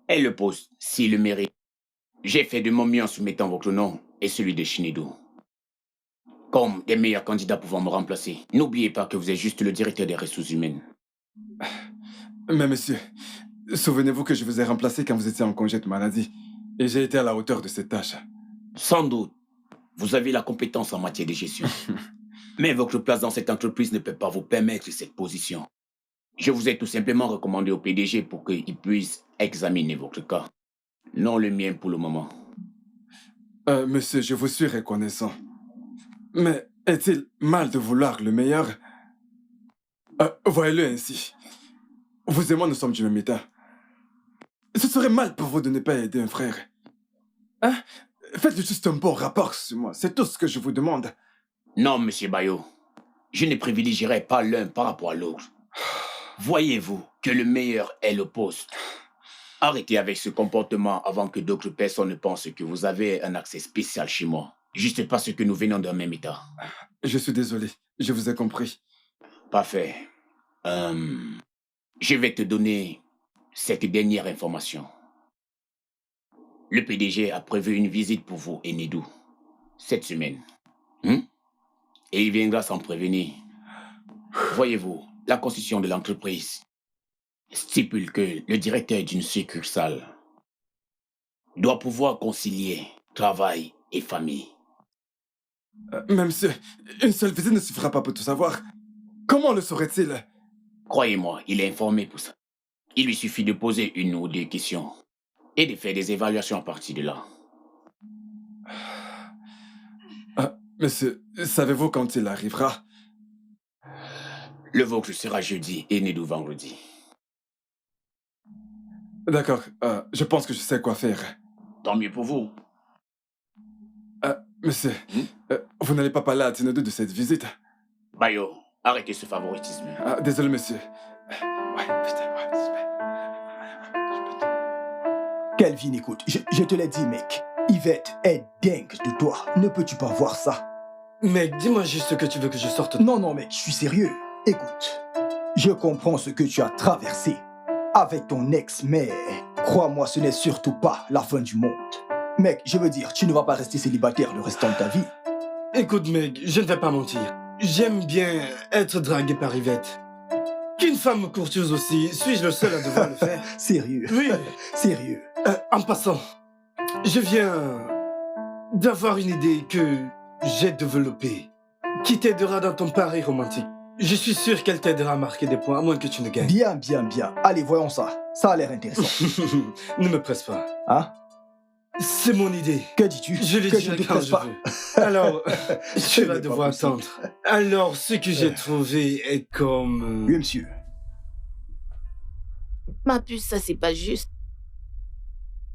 est le poste, s'il le mérite. J'ai fait de mon mieux en soumettant votre nom et celui de Shinedo. Comme des meilleurs candidats pouvant me remplacer. N'oubliez pas que vous êtes juste le directeur des ressources humaines. Mais monsieur, souvenez-vous que je vous ai remplacé quand vous étiez en congé de maladie. Et j'ai été à la hauteur de cette tâche. Sans doute, vous avez la compétence en matière de gestion. Mais votre place dans cette entreprise ne peut pas vous permettre cette position. Je vous ai tout simplement recommandé au PDG pour qu'il puisse examiner votre cas. Non le mien pour le moment. Monsieur, je vous suis reconnaissant. Mais est-il mal de vouloir le meilleur? Voyez-le ainsi. Vous et moi, nous sommes du même état. Ce serait mal pour vous de ne pas aider un frère. Hein? Faites juste un bon rapport sur moi. C'est tout ce que je vous demande. Non, monsieur Bayo. Je ne privilégierai pas l'un par rapport à l'autre. Voyez-vous que le meilleur est le poste. Arrêtez avec ce comportement avant que d'autres personnes ne pensent que vous avez un accès spécial chez moi. Juste parce que nous venons d'un même état. Je suis désolé. Je vous ai compris. Parfait. Je vais te donner cette dernière information. Le PDG a prévu une visite pour vous et Nedou cette semaine. Et il viendra s'en prévenir. Voyez-vous, la constitution de l'entreprise stipule que le directeur d'une succursale doit pouvoir concilier travail et famille. Mais monsieur, une seule visite ne suffira pas pour tout savoir. Comment le saurait-il? Croyez-moi, il est informé pour ça. Il lui suffit de poser une ou deux questions et de faire des évaluations à partir de là. Monsieur, savez-vous quand il arrivera? Le vôtre sera jeudi et Nedou vendredi. D'accord, je pense que je sais quoi faire. Tant mieux pour vous. Monsieur, vous n'allez pas parler à Tinedo de cette visite? Bayo, arrêtez ce favoritisme. Désolé, monsieur. Ouais, putain, ouais, Kelvin, écoute, je te l'ai dit, mec. Yvette est dingue de toi. Ne peux-tu pas voir ça? Mec, dis-moi juste ce que tu veux que je sorte. Non, non, mec, je suis sérieux. Écoute, je comprends ce que tu as traversé avec ton ex, mais crois-moi, ce n'est surtout pas la fin du monde. Mec, je veux dire, tu ne vas pas rester célibataire le restant de ta vie. Écoute, mec, je ne vais pas mentir. J'aime bien être dragué par Yvette. Qu'une femme courtieuse aussi, suis-je le seul à devoir le faire? Sérieux? Oui. Sérieux? En passant, je viens d'avoir une idée que j'ai développée qui t'aidera dans ton pari romantique. Je suis sûr qu'elle t'aidera à marquer des points, à moins que tu ne gagnes. Bien, bien, bien. Allez, voyons ça. Ça a l'air intéressant. Ne me presse pas. Hein? C'est mon idée. Que dis-tu? Je le Que dirai je ne te quand presse je pas. veux. Alors, Ce tu n'est vas pas devoir possible. attendre. Alors, ce que j'ai trouvé est comme... Oui, monsieur. Ma puce, ça c'est pas juste.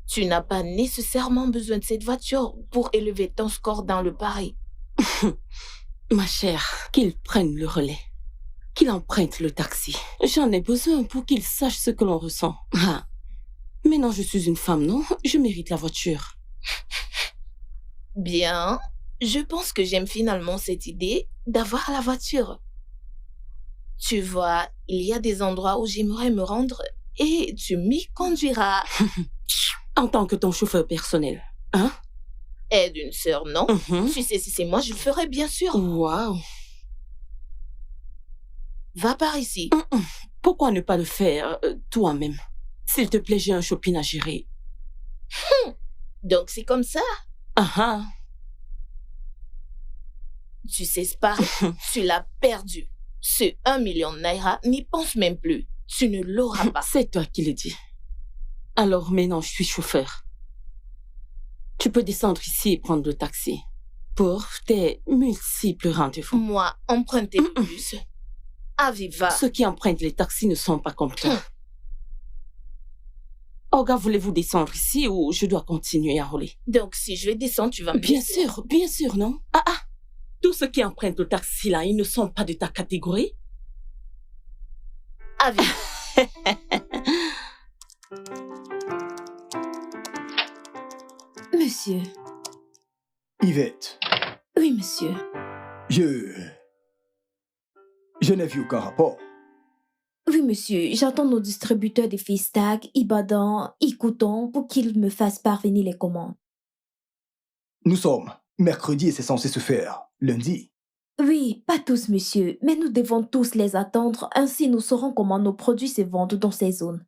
Tu n'as pas nécessairement besoin de cette voiture pour élever ton score dans le pari. Ma chère, qu'il prenne le relais. Qu'il emprunte le taxi. J'en ai besoin pour qu'il sache ce que l'on ressent. Ah. Mais non, je suis une femme, non? Je mérite la voiture. Bien, je pense que j'aime finalement cette idée d'avoir la voiture. Tu vois, il y a des endroits où j'aimerais me rendre et tu m'y conduiras. En tant que ton chauffeur personnel. Hein? Aide une sœur, non? Mhm. Tu sais, si c'est moi, je le ferai bien sûr. Waouh. Va par ici. Pourquoi ne pas le faire toi-même? S'il te plaît, j'ai un shopping à gérer. Donc c'est comme ça. Ah ah. Tu sais, ce pari, tu l'as perdu. Ce 1 million de naira, n'y pense même plus. Tu ne l'auras pas. C'est toi qui le dis. Alors maintenant, je suis chauffeur. Tu peux descendre ici et prendre le taxi pour tes multiples rendez-vous. Moi, emprunter le bus. Aviva. Ceux qui empruntent les taxis ne sont pas comme toi. Olga, voulez-vous descendre ici ou je dois continuer à rouler? Donc, si je vais descendre, tu vas me Bien laisser. sûr, non? Ah ah! Tous ceux qui empruntent le taxi là, ils ne sont pas de ta catégorie? Aviva. Monsieur. Yvette, Oui, monsieur. Je n'ai vu aucun rapport. Oui, monsieur. J'attends nos distributeurs de Fistag, Ibadan, Icouton pour qu'ils me fassent parvenir les commandes. Nous sommes mercredi et c'est censé se faire lundi. Oui, pas tous, monsieur, mais nous devons tous les attendre, ainsi nous saurons comment nos produits se vendent dans ces zones.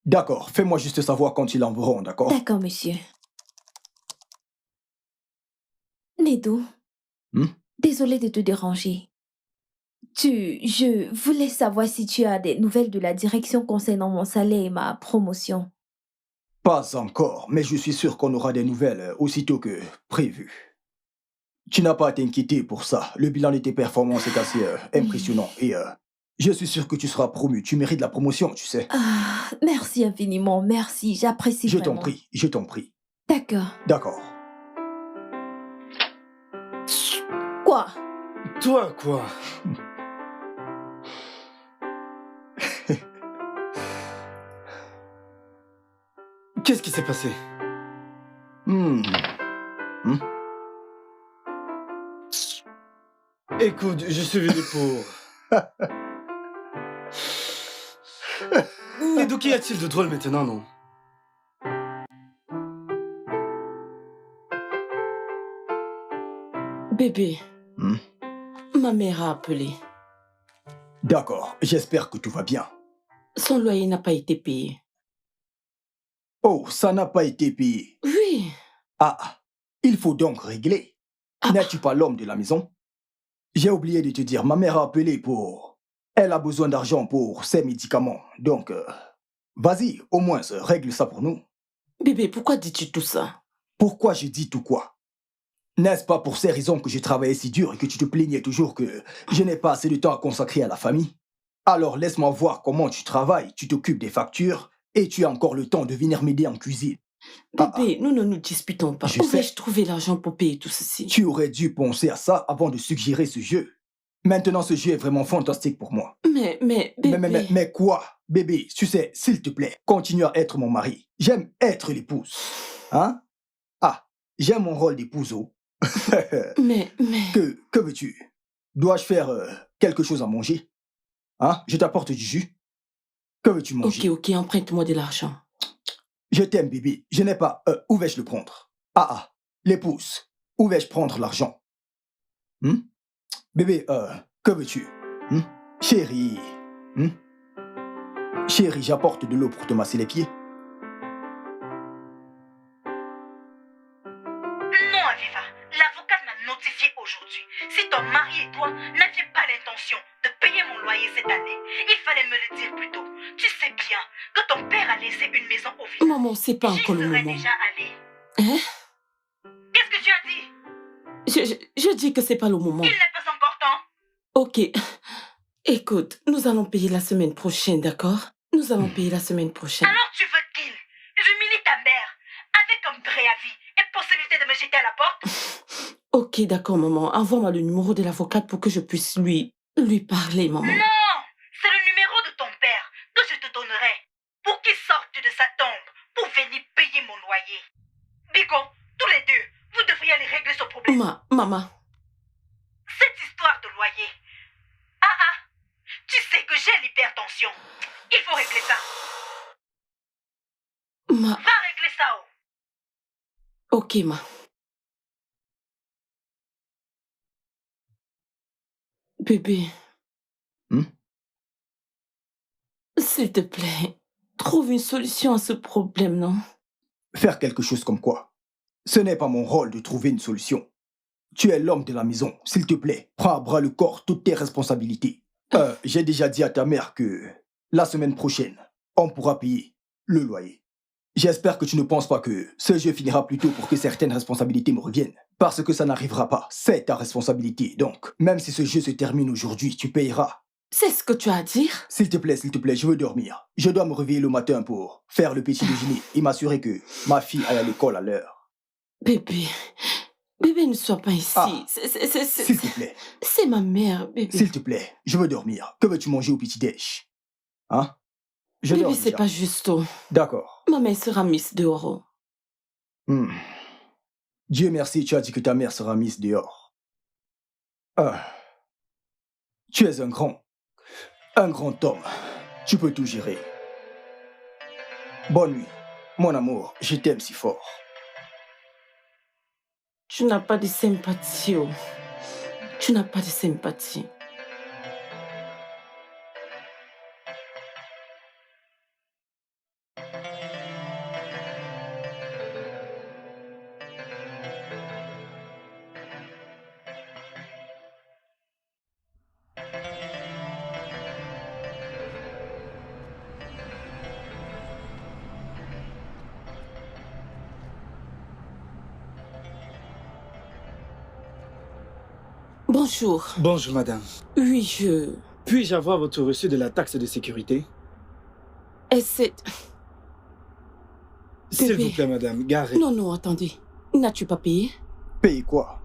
D'accord, fais-moi juste savoir quand ils enverront, d'accord? D'accord, monsieur. Nedou, désolé de te déranger. Je voulais savoir si tu as des nouvelles de la direction concernant mon salaire et ma promotion. Pas encore, mais je suis sûr qu'on aura des nouvelles aussitôt que prévu. Tu n'as pas à t'inquiéter pour ça. Le bilan de tes performances est assez impressionnant et je suis sûr que tu seras promu. Tu mérites la promotion, tu sais. Ah, merci infiniment, merci, j'apprécie Je vraiment. t'en prie, je t'en prie. D'accord. D'accord. Quoi? Toi, quoi? Qu'est-ce qui s'est passé? Écoute, je suis venu pour... Mais d'où qu'y a-t-il de drôle maintenant, non? Bébé, ma mère a appelé. D'accord, j'espère que tout va bien. Son loyer n'a pas été payé. Oh, ça n'a pas été payé. Oui. Ah, il faut donc régler. N'es-tu pas l'homme de la maison? J'ai oublié de te dire, ma mère a appelé pour Elle a besoin d'argent pour ses médicaments. Donc, vas-y, au moins, règle ça pour nous. Bébé, pourquoi dis-tu tout ça? Pourquoi je dis tout quoi? N'est-ce pas pour ces raisons que je travaillais si dur et que tu te plaignais toujours que je n'ai pas assez de temps à consacrer à la famille? Alors laisse-moi voir comment tu travailles, tu t'occupes des factures et tu as encore le temps de venir m'aider en cuisine. Bébé, nous ne nous disputons pas. Je Où sais. vais-je trouver l'argent pour payer tout ceci? Tu aurais dû penser à ça avant de suggérer ce jeu. Maintenant, ce jeu est vraiment fantastique pour moi. Mais, bébé... Mais quoi? Bébé, tu sais, s'il te plaît, continue à être mon mari. J'aime être l'épouse. Hein? Ah, j'aime mon rôle d'épouse. Mais... Que veux-tu? Dois-je faire quelque chose à manger? Hein? Je t'apporte du jus? Que veux-tu manger? Ok, emprunte-moi de l'argent. Je t'aime, bébé. Je n'ai pas... où vais-je le prendre? L'épouse. Où vais-je prendre l'argent? Bébé, que veux-tu? Chérie. Chérie, j'apporte de l'eau pour te masser les pieds. Non, Aviva. L'avocate m'a notifié aujourd'hui. Si ton mari et toi n'aviez pas l'intention de payer mon loyer cette année, il fallait me le dire plus tôt. Tu sais bien que ton père a laissé une maison au village. Maman, c'est pas encore le J'y serais moment. déjà allée. Hein? Qu'est-ce que tu as dit? Je dis que c'est pas le moment. Il n'est pas encore temps. Ok. Écoute, nous allons payer la semaine prochaine, d'accord? Nous allons payer la semaine prochaine. Alors tu veux qu'il j'humilie ta mère avec un préavis et possibilité de me jeter à la porte? Ok, d'accord, maman. Envoie-moi le numéro de l'avocate pour que je puisse lui parler, maman. Non, c'est le numéro de ton père que je te donnerai pour qu'il sorte de sa tombe pour venir payer mon loyer. Biko, tous les deux, vous devriez aller régler ce problème. Maman. Cette histoire de loyer. Tu sais que j'ai l'hypertension. Il faut régler ça. Va régler ça. Ok, Bébé. S'il te plaît, trouve une solution à ce problème, non? Faire quelque chose comme quoi? Ce n'est pas mon rôle de trouver une solution. Tu es l'homme de la maison. S'il te plaît, prends à bras le corps toutes tes responsabilités. J'ai déjà dit à ta mère que la semaine prochaine, on pourra payer le loyer. J'espère que tu ne penses pas que ce jeu finira plus tôt pour que certaines responsabilités me reviennent. Parce que ça n'arrivera pas. C'est ta responsabilité. Donc, même si ce jeu se termine aujourd'hui, tu payeras. C'est ce que tu as à dire? S'il te plaît, je veux dormir. Je dois me réveiller le matin pour faire le petit déjeuner et m'assurer que ma fille aille à l'école à l'heure. Bébé, ne sois pas ici. S'il te plaît. C'est ma mère, bébé. S'il te plaît, je veux dormir. Que veux-tu manger au petit-déj? Hein? Bébé, c'est pas juste. D'accord. Ma mère sera mise dehors. Dieu merci, tu as dit que ta mère sera mise dehors. Tu es un grand homme. Tu peux tout gérer. Bonne nuit. Mon amour, je t'aime si fort. Tu n'as pas de sympathie. Tu n'as pas de sympathie. Bonjour. Bonjour, madame. Oui, Puis-je avoir votre reçu de la taxe de sécurité? Et c'est... S'il vous plaît, madame, garez. Non, attendez. N'as-tu pas payé? Payer quoi?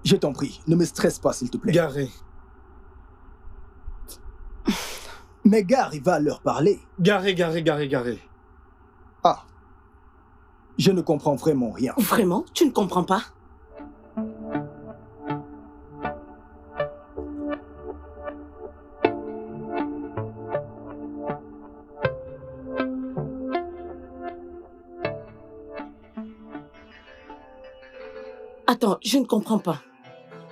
Je t'en prie, ne me stresse pas, s'il te plaît. Garez. Mais gare, il va leur parler. Garez. Je ne comprends vraiment rien. Vraiment? Tu ne comprends pas? Attends, je ne comprends pas.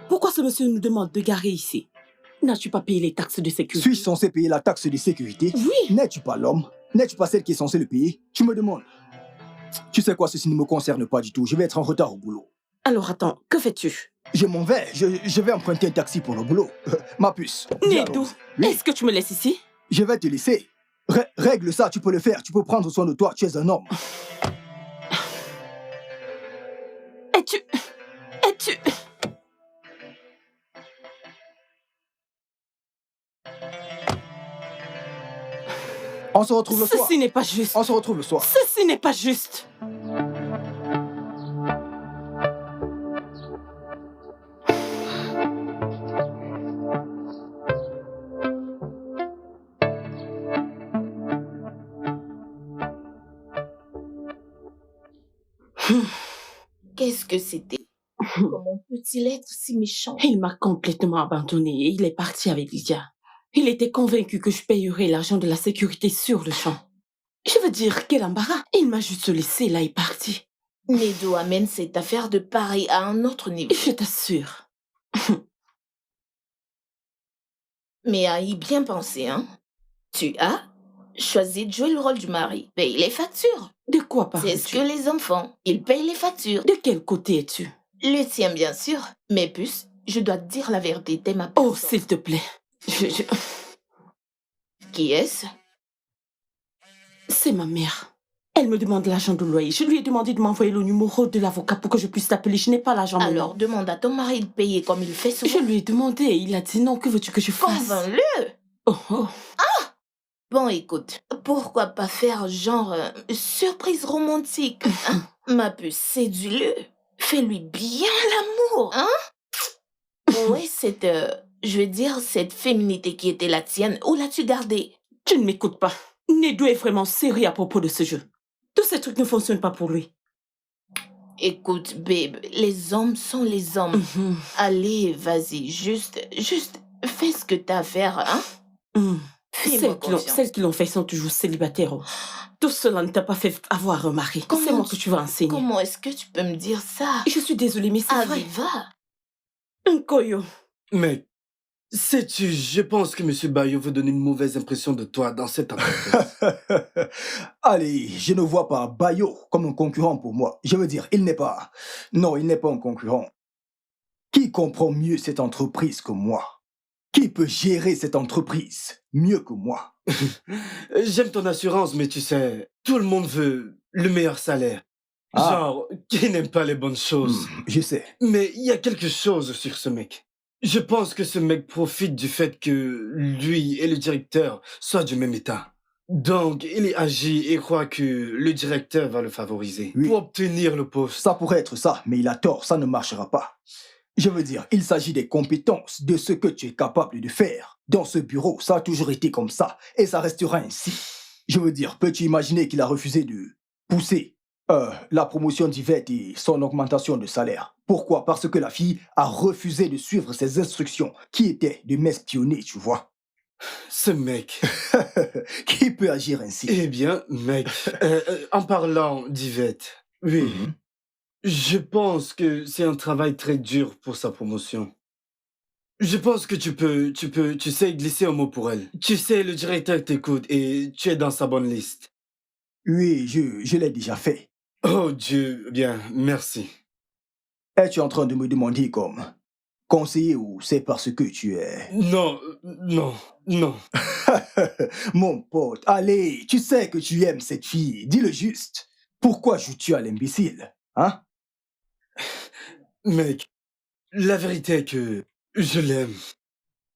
Pourquoi ce monsieur nous demande de garer ici? N'as-tu pas payé les taxes de sécurité? Suis-je censé payer la taxe de sécurité? Oui. N'es-tu pas l'homme? N'es-tu pas celle qui est censée le payer? Tu me demandes. Tu sais quoi, ceci ne me concerne pas du tout. Je vais être en retard au boulot. Alors attends, que fais-tu? Je m'en vais. Je vais emprunter un taxi pour le boulot. Ma puce. viens, Nedou, Rose. Oui, est-ce que tu me laisses ici? je vais te laisser. Règle ça, tu peux le faire. Tu peux prendre soin de toi, tu es un homme. Es-tu... On se retrouve le soir. Ceci n'est pas juste. On se retrouve le soir. Ceci n'est pas juste. Qu'est-ce que c'était? Comment peut-il être si méchant? Il m'a complètement abandonné et il est parti avec Lydia. Il était convaincu que je payerais l'argent de la sécurité sur le champ. Je veux dire, quel embarras. Il m'a juste laissé là et parti. Nedou amène cette affaire de Paris à un autre niveau. Je t'assure. Mais à y bien penser, hein? Tu as choisi de jouer le rôle du mari. Paye les factures. De quoi parles-tu? C'est ce que les enfants, ils payent les factures. De quel côté es-tu? Le tien, bien sûr. Mais puce, je dois te dire la vérité, t'es ma Oh, personne. s'il te plaît. Qui est-ce? C'est ma mère. Elle me demande l'argent de loyer. Je lui ai demandé de m'envoyer le numéro de l'avocat pour que je puisse t'appeler. Je n'ai pas l'argent maintenant. Alors, demande à ton mari de payer comme il fait souvent. Je lui ai demandé et il a dit non. Que veux-tu que je fasse? Convainc-le! Oh, oh. Bon, écoute, pourquoi pas faire genre surprise romantique, hein? Ma puce, séduis-le. Fais-lui bien l'amour, hein? Ouais, cette, je veux dire, cette féminité qui était la tienne, où l'as-tu gardée? Tu ne m'écoutes pas. Nedou est vraiment sérieux à propos de ce jeu. Tous ces trucs ne fonctionnent pas pour lui. Écoute, babe, les hommes sont les hommes. Allez, vas-y, juste, fais ce que t'as à faire, hein? Fais-moi confiance. Celles qui l'ont fait sont toujours célibataires. Oh. Tout cela ne t'a pas fait avoir un mari. C'est moi que tu vas enseigner. Comment est-ce que tu peux me dire ça? Je suis désolée, mais c'est vrai. Aviva! Un coyo. Mec, sais-tu, je pense que M. Bayo veut donner une mauvaise impression de toi dans cette entreprise. Allez, je ne vois pas Bayo comme un concurrent pour moi. Je veux dire, il n'est pas... Non, il n'est pas un concurrent. Qui comprend mieux cette entreprise que moi? Qui peut gérer cette entreprise mieux que moi? J'aime ton assurance, mais tu sais, tout le monde veut le meilleur salaire. Ah. Genre, qui n'aime pas les bonnes choses. Je sais. Mais il y a quelque chose sur ce mec. Je pense que ce mec profite du fait que lui et le directeur soient du même état. Donc, il agit et croit que le directeur va le favoriser Oui. pour obtenir le poste. Ça pourrait être ça, mais il a tort, ça ne marchera pas. Je veux dire, il s'agit des compétences, de ce que tu es capable de faire. Dans ce bureau, ça a toujours été comme ça, et ça restera ainsi. Je veux dire, peux-tu imaginer qu'il a refusé de pousser la promotion d'Yvette et son augmentation de salaire? Pourquoi? Parce que la fille a refusé de suivre ses instructions, qui étaient de m'espionner, tu vois. Ce mec. Qui peut agir ainsi? Eh bien, mec, en parlant d'Yvette, oui, je pense que c'est un travail très dur pour sa promotion. Je pense que tu sais glisser un mot pour elle. Tu sais, le directeur t'écoute et tu es dans sa bonne liste. Oui, je l'ai déjà fait. Oh Dieu, bien, merci. Es-tu en train de me demander comme conseiller ou c'est parce que tu es... Non. Mon pote, allez, tu sais que tu aimes cette fille, dis-le juste. Pourquoi joues-tu à l'imbécile, hein? Mec, la vérité est que je l'aime.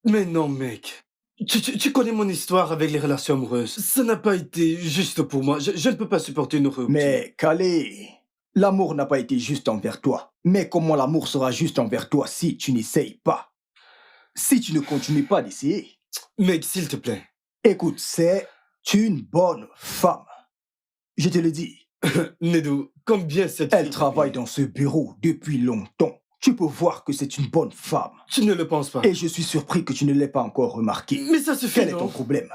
Mais non, mec. Tu connais mon histoire avec les relations amoureuses. Ça n'a pas été juste pour moi. Je ne peux pas supporter une rupture. Mais, Calais, l'amour n'a pas été juste envers toi. Mais comment l'amour sera juste envers toi si tu n'essayes pas? Si tu ne continues pas d'essayer? Mec, s'il te plaît. Écoute, c'est une bonne femme. Je te le dis. Nedou, combien cette Elle fille travaille dans ce bureau depuis longtemps. Tu peux voir que c'est une bonne femme. Tu ne le penses pas. Et je suis surpris que tu ne l'aies pas encore remarqué. Mais ça suffit, Quel est non? ton problème?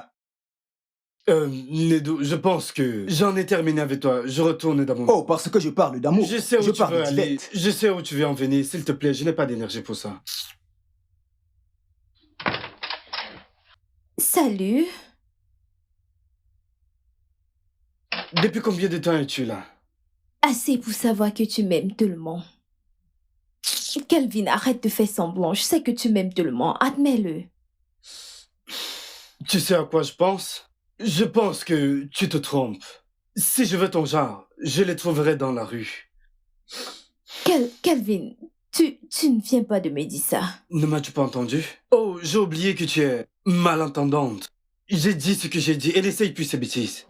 Nedou, je pense que j'en ai terminé avec toi. Je retourne dans mon... Oh, parce que je parle d'amour. Je sais où je tu parle veux aller. d'Yvette. Je sais où tu veux en venir. S'il te plaît, je n'ai pas d'énergie pour ça. Salut. Depuis combien de temps es-tu là? Assez pour savoir que tu m'aimes tellement. Kelvin, arrête de faire semblant. Je sais que tu m'aimes tellement. Admets-le. Tu sais à quoi je pense? Je pense que tu te trompes. Si je veux ton genre, je les trouverai dans la rue. Kelvin, tu ne viens pas de me dire ça. Ne m'as-tu pas entendu? Oh, j'ai oublié que tu es malentendante. J'ai dit ce que j'ai dit et n'essaye plus ces bêtises.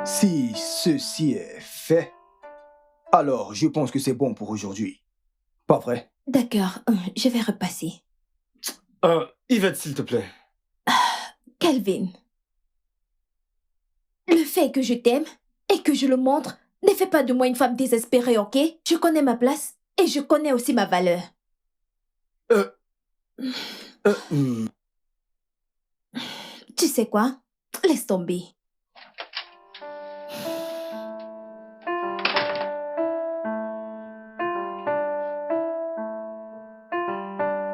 Si ceci est fait, alors je pense que c'est bon pour aujourd'hui. Pas vrai? D'accord, je vais repasser. Yvette, s'il te plaît. Kelvin, le fait que je t'aime et que je le montre ne fait pas de moi une femme désespérée, ok? Je connais ma place et je connais aussi ma valeur. Tu sais quoi? Laisse tomber.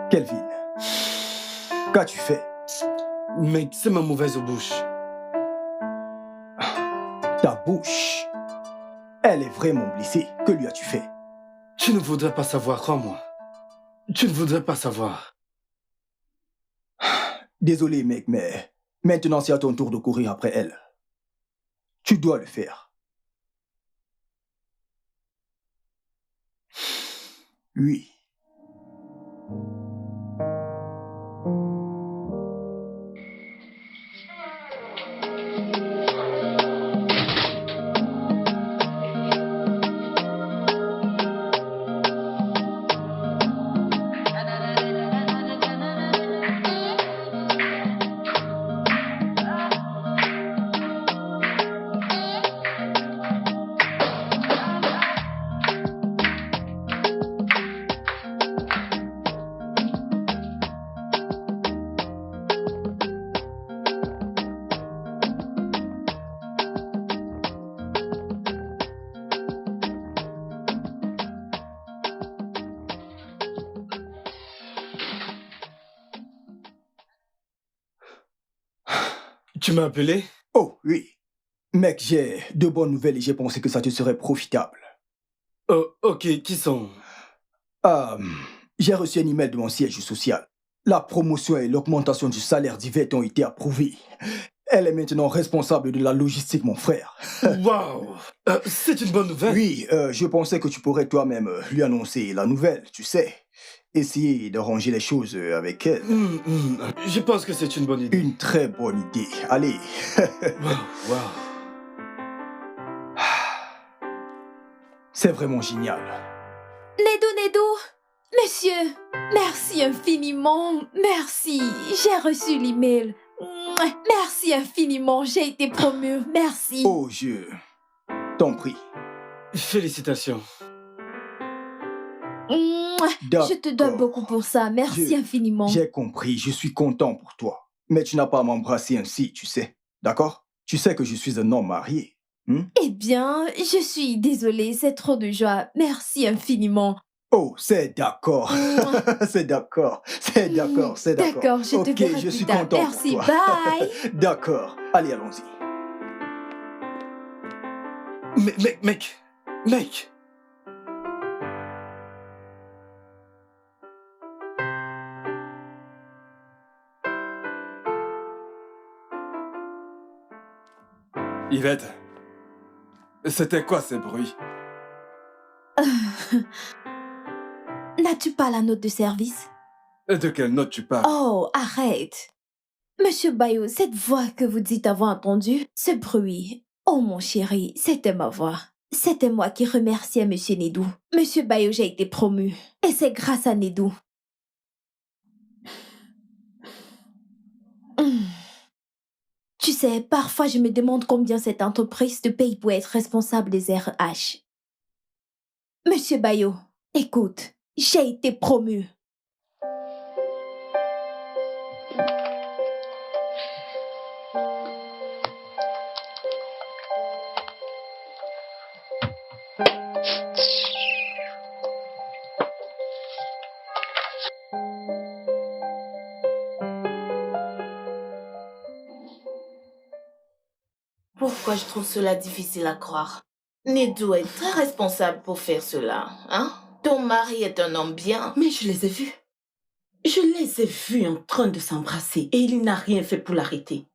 Kelvin, qu'as-tu fait? Mec, c'est ma mauvaise bouche. Ta bouche, elle est vraiment blessée. Que lui as-tu fait? Tu ne voudrais pas savoir, crois-moi. Tu ne voudrais pas savoir. Désolé, mec, mais maintenant c'est à ton tour de courir après elle. Tu dois le faire. Oui. Tu m'as appelé? Oh, oui. Mec, j'ai de bonnes nouvelles et j'ai pensé que ça te serait profitable. Oh, ok, qui sont? J'ai reçu un email de mon siège social. La promotion et l'augmentation du salaire d'Yvette ont été approuvées. Elle est maintenant responsable de la logistique, mon frère. Waouh! C'est une bonne nouvelle. Oui, je pensais que tu pourrais toi-même lui annoncer la nouvelle, tu sais. Essayer de ranger les choses avec elle. Je pense que c'est une bonne idée. Une très bonne idée. Allez. Wow. C'est vraiment génial. Nedou, monsieur, merci infiniment, merci. J'ai reçu l'email. Merci infiniment, j'ai été promue, merci. Oh, je t'en prie. Félicitations. Je te dois beaucoup pour ça, merci infiniment. J'ai compris, je suis content pour toi. Mais tu n'as pas à m'embrasser ainsi, tu sais. D'accord? Tu sais que je suis un homme marié. Eh bien, je suis désolée, c'est trop de joie. Merci infiniment. Oh, c'est d'accord. C'est d'accord. C'est d'accord. C'est d'accord. D'accord, je te verrai je plus suis tard. content Merci, pour toi. bye. D'accord. Allez, allons-y. Mec. Yvette, c'était quoi ces bruits? N'as-tu pas la note de service? De quelle note tu parles? Oh, arrête. Monsieur Bayo, cette voix que vous dites avoir entendue, ce bruit. Oh mon chéri, c'était ma voix. C'était moi qui remerciais Monsieur Nedou. Monsieur Bayo, j'ai été promu. Et c'est grâce à Nedou. Tu sais, parfois je me demande combien cette entreprise te paye pour être responsable des RH. Monsieur Bayo, écoute, j'ai été promu. Pourquoi je trouve cela difficile à croire? Nedou est très responsable pour faire cela, hein? Ton mari est un homme bien. Mais je les ai vus. Je les ai vus en train de s'embrasser et il n'a rien fait pour l'arrêter.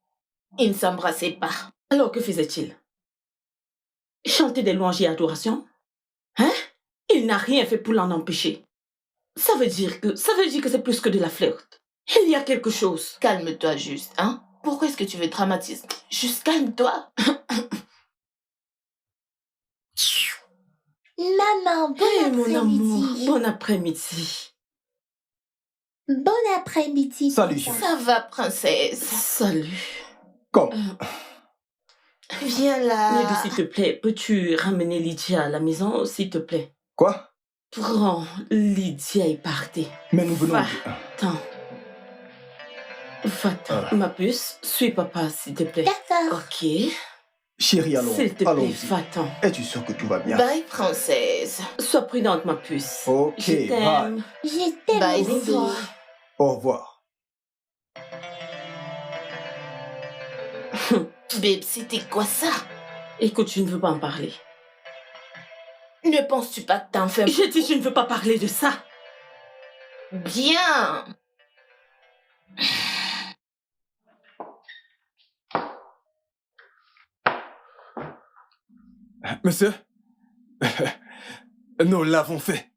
Il ne s'embrassait pas. Alors que faisait-il? Chanter des louanges et adorations? Hein? Il n'a rien fait pour l'en empêcher. Ça veut dire que c'est plus que de la flirt. Il y a quelque chose. Calme-toi juste, hein? Pourquoi est-ce que tu veux dramatiser? Juste calme-toi. Maman, bon Hey, après-midi. mon amour, bon après-midi. Bon après-midi. Salut, papa. chérie. Ça va, princesse. Salut. Comme. Viens là. Nedou, s'il te plaît, peux-tu ramener Lydia à la maison, s'il te plaît? Quoi? Prends Lydia et partez. Mais nous venons Va-t'en. Va-t'en. Ma puce, suis papa, s'il te plaît. D'accord. Ok. Chérie, allons. S'il te plaît, Allons-y. va-t'en. Es-tu sûr que tout va bien? Bye, princesse. Sois prudente, ma puce. Ok, Je bye. t'aime. Je t'aime Bye, aussi. Nedou. Au revoir. Babe, c'était quoi ça? Écoute, je ne veux pas en parler. Ne penses-tu pas que t'en fais J'ai dit, je ne veux pas parler de ça. bien? Monsieur, nous l'avons fait.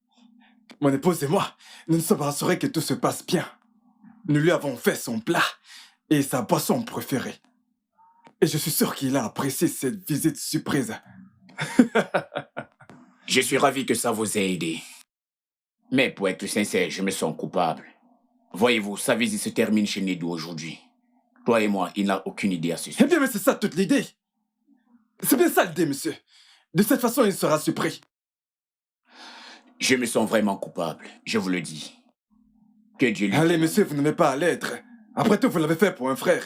Mon épouse et moi, nous nous sommes rassurés que tout se passe bien. Nous lui avons fait son plat et sa boisson préférée. Et je suis sûr qu'il a apprécié cette visite surprise. Je suis ravi que ça vous ait aidé. Mais pour être sincère, je me sens coupable. Voyez-vous, sa visite se termine chez Nedou aujourd'hui. Toi et moi, il n'a aucune idée à ce Eh sujet. bien, mais c'est ça toute l'idée. C'est bien ça l'idée, monsieur. De cette façon, il sera surpris. Je me sens vraiment coupable, je vous le dis. Que Dieu lui... Allez, monsieur, vous n'aimez pas à l'être. Après tout, vous l'avez fait pour un frère.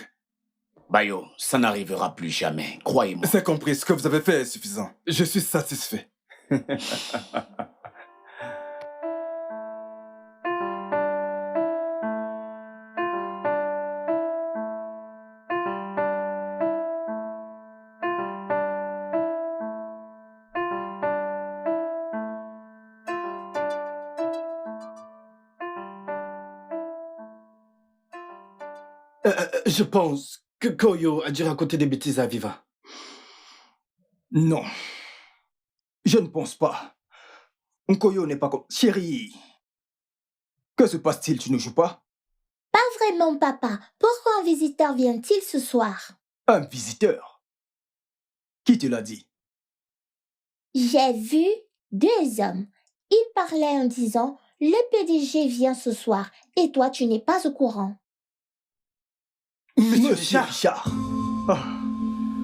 Bayo, ça n'arrivera plus jamais, croyez-moi. C'est compris, ce que vous avez fait est suffisant. Je suis satisfait. Je pense que Koyo a dû raconter des bêtises à Viva. Non. Je ne pense pas. Nkoyo n'est pas comme... Chérie. Que se passe-t-il? Tu ne joues pas? Pas vraiment, papa. Pourquoi un visiteur vient-il ce soir? Un visiteur? Qui te l'a dit? J'ai vu 2 hommes. Ils parlaient en disant « Le PDG vient ce soir et toi tu n'es pas au courant. Monsieur Richard. Richard. Ah,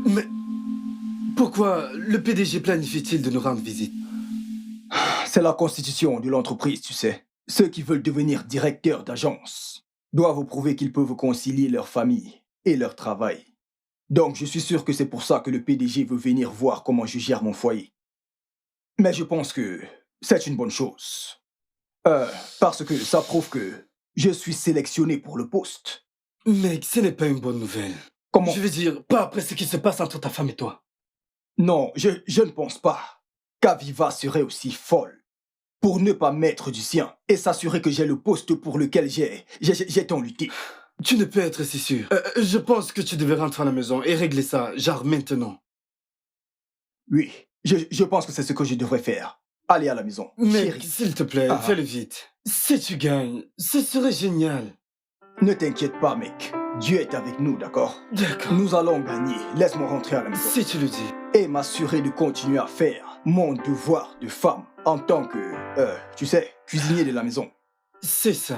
Mais pourquoi le PDG planifie-t-il de nous rendre visite? c'est la constitution de l'entreprise, tu sais. Ceux qui veulent devenir directeurs d'agence doivent prouver qu'ils peuvent concilier leur famille et leur travail. Donc je suis sûr que c'est pour ça que le PDG veut venir voir comment je gère mon foyer. Mais je pense que c'est une bonne chose. Parce que ça prouve que je suis sélectionné pour le poste. Mec, ce n'est pas une bonne nouvelle. Comment? Je veux dire, pas après ce qui se passe entre ta femme et toi. Non, je ne pense pas qu'Aviva serait aussi folle pour ne pas mettre du sien et s'assurer que j'ai le poste pour lequel j'ai tant lutté. Tu ne peux être si sûr. Je pense que tu devais rentrer à la maison et régler ça, genre maintenant. Oui, je pense que c'est ce que je devrais faire. Aller à la maison. Mec, Chérie, s'il te plaît, Ah. fais-le vite. Si tu gagnes, ce serait génial. ne t'inquiète pas, mec. Dieu est avec nous, d'accord? D'accord. Nous allons gagner. Laisse-moi rentrer à la maison. Si tu le dis. Et m'assurer de continuer à faire mon devoir de femme en tant que, tu sais, cuisinier de la maison. C'est ça.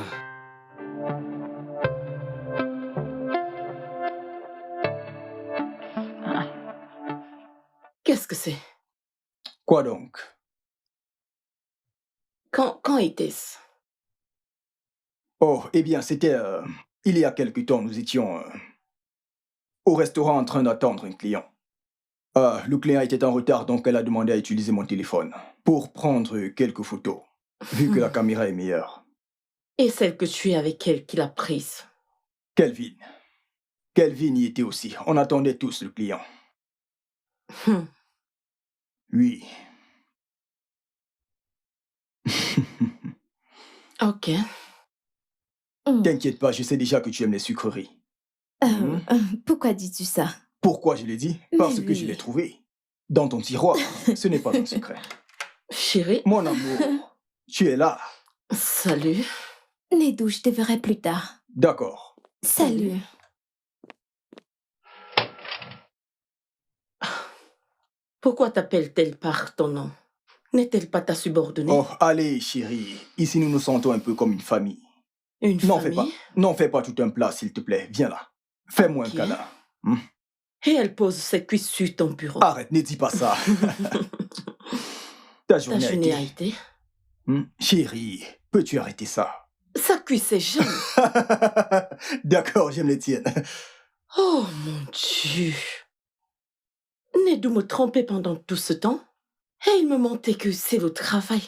Qu'est-ce que c'est? Quoi donc? Quand était-ce? Oh, eh bien, c'était... il y a quelque temps, nous étions au restaurant en train d'attendre un client. Le client était en retard, donc elle a demandé à utiliser mon téléphone pour prendre quelques photos, vu que la caméra est meilleure. Et celle que tu es avec elle qui l'a prise. Kelvin. Kelvin y était aussi. On attendait tous le client. Hum. Oui. Ok. T'inquiète pas, je sais déjà que tu aimes les sucreries. Pourquoi dis-tu ça? Pourquoi je l'ai dit? Mais Parce que je oui. l'ai trouvé. Dans ton tiroir. Ce n'est pas un secret. Chérie, Mon amour, tu es là. salut. Nedou, je te verrai plus tard. D'accord. Salut. Pourquoi t'appelle-t-elle par ton nom? N'est-elle pas ta subordonnée? Oh, allez, chérie. Ici, nous nous sentons un peu comme une famille. Une N'en famille? fais pas. N'en fais pas tout un plat, s'il te plaît. Viens là. Fais-moi Ok. un câlin. Et elle pose ses cuisses sur ton bureau. Arrête, ne dis pas ça. Ta Ta journée journée a a été... été? Chérie, peux-tu arrêter ça? Sa cuisse est jeune. D'accord, j'aime les tiennes. Oh mon Dieu. Nedou me trompait pendant tout ce temps. Et il me mentait que c'est le travail.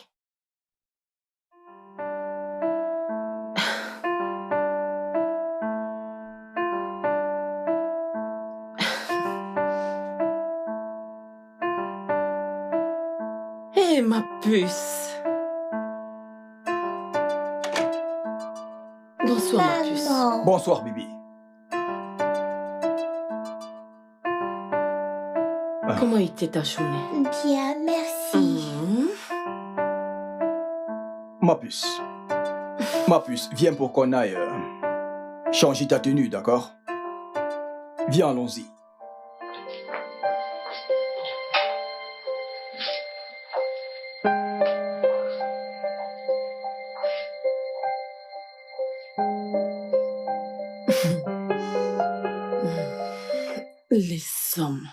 Eh, ma puce. Bonsoir, ma puce. Maman. Bonsoir, bébé. Comment était ta journée? Bien, merci. Ma puce. Ma puce, viens pour qu'on aille changer ta tenue, d'accord? Viens, allons-y. Les hommes.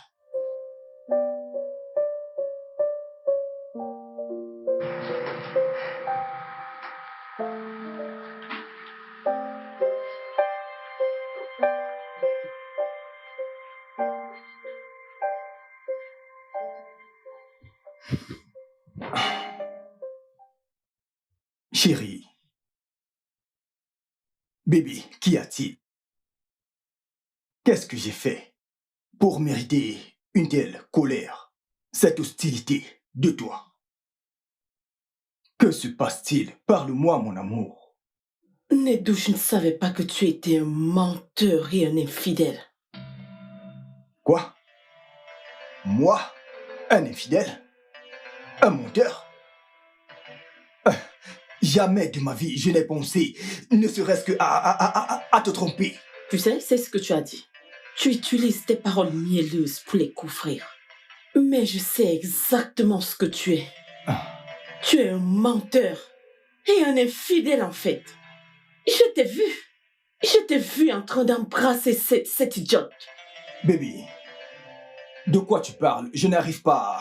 Chérie. Bébé, qu'y a-t-il? Qu'est-ce que j'ai fait pour mériter une telle colère, cette hostilité de toi? Que se passe-t-il? Parle-moi, mon amour. Nedou, je ne savais pas que tu étais un menteur et un infidèle. Quoi? Moi? Un infidèle? Un menteur? Jamais de ma vie je n'ai pensé, ne serait-ce que à te tromper. Tu sais, c'est ce que tu as dit. Tu utilises tes paroles mielleuses pour les couvrir. Mais je sais exactement ce que tu es. Tu es un menteur et un infidèle en fait. Je t'ai vu. Je t'ai vu en train d'embrasser cette idiote. Bébé, de quoi tu parles? Je n'arrive pas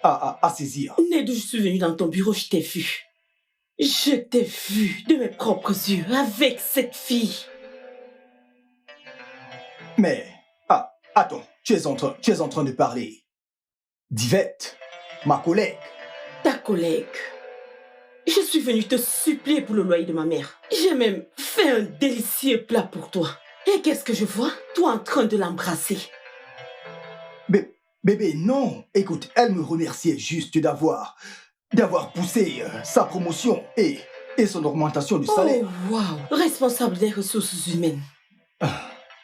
à saisir. Nedou, je suis venue dans ton bureau, je t'ai vu. Je t'ai vu de mes propres yeux avec cette fille. Mais, attends, tu es en train de parler d'Yvette, ma collègue. Ta collègue. Je suis venue te supplier pour le loyer de ma mère. J'ai même fait un délicieux plat pour toi. Et qu'est-ce que je vois? Toi en train de l'embrasser. Bébé, non. Écoute, elle me remerciait juste d'avoir poussé sa promotion et son augmentation du salaire. Oh, waouh. Responsable des ressources humaines.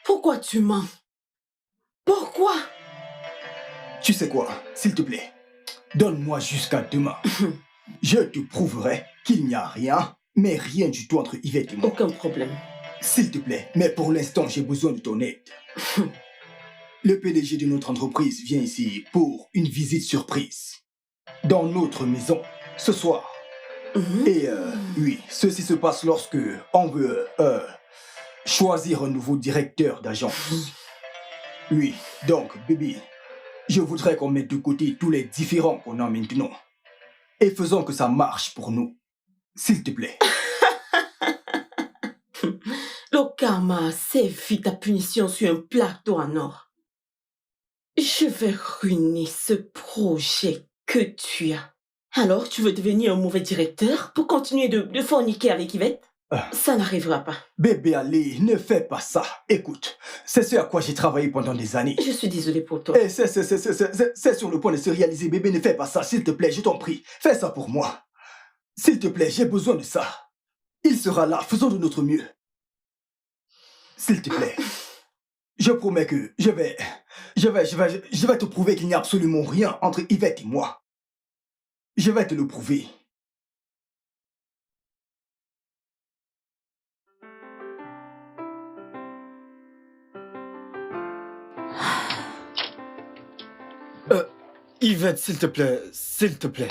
Pourquoi tu mens? Pourquoi? Tu sais quoi, s'il te plaît, donne-moi jusqu'à demain. Je te prouverai qu'il n'y a rien, mais rien du tout entre Yvette et moi. Aucun problème. S'il te plaît, mais pour l'instant, j'ai besoin de ton aide. Le PDG de notre entreprise vient ici pour une visite surprise. Dans notre maison, ce soir. Et oui, ceci se passe lorsque on veut choisir un nouveau directeur d'agence. Oui, donc, bébé, je voudrais qu'on mette de côté tous les différends qu'on a maintenant. Et faisons que ça marche pour nous. S'il te plaît. Le karma a servi ta punition sur un plateau en or. Je vais ruiner ce projet que tu as. Alors, tu veux devenir un mauvais directeur pour continuer de forniquer avec Yvette? Ça n'arrivera pas. Bébé, allez, ne fais pas ça. Écoute, c'est ce à quoi j'ai travaillé pendant des années. Je suis désolée pour toi. Et c'est sur le point de se réaliser. Bébé, ne fais pas ça, s'il te plaît, je t'en prie. Fais ça pour moi. S'il te plaît, j'ai besoin de ça. Il sera là, faisons de notre mieux. S'il te plaît. Je promets que je vais te prouver qu'il n'y a absolument rien entre Yvette et moi. Je vais te le prouver. Yvette, s'il te plaît, s'il te plaît.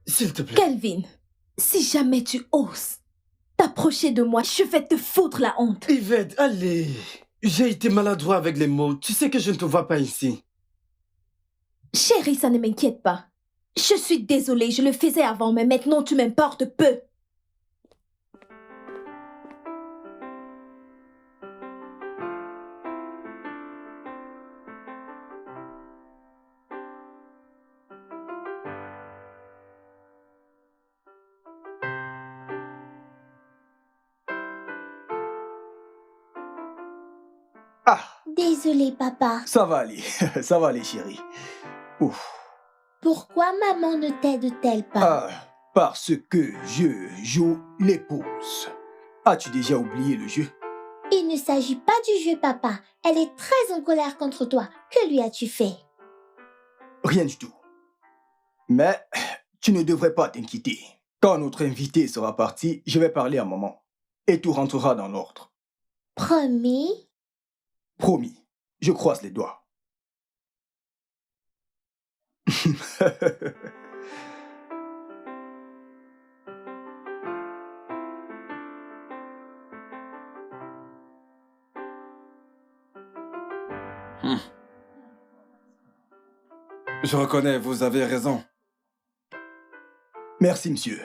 S'il te plaît. Kelvin, si jamais tu oses t'approcher de moi, je vais te foutre la honte. Yvette, allez. J'ai été maladroit avec les mots. Tu sais que je ne te vois pas ici. Chérie, ça ne m'inquiète pas. Je suis désolée, je le faisais avant, mais maintenant tu m'importes peu. Ah, Désolée, papa. ça va aller. Ça va aller, chérie. Ouf. Pourquoi maman ne t'aide-t-elle pas? Parce que je joue l'épouse. As-tu déjà oublié le jeu? Il ne s'agit pas du jeu, papa. Elle est très en colère contre toi. Que lui as-tu fait? Rien du tout. Mais tu ne devrais pas t'inquiéter. Quand notre invité sera parti, je vais parler à maman. Et tout rentrera dans l'ordre. Promis? Promis. Je croise les doigts. Je reconnais, vous avez raison. Merci, monsieur.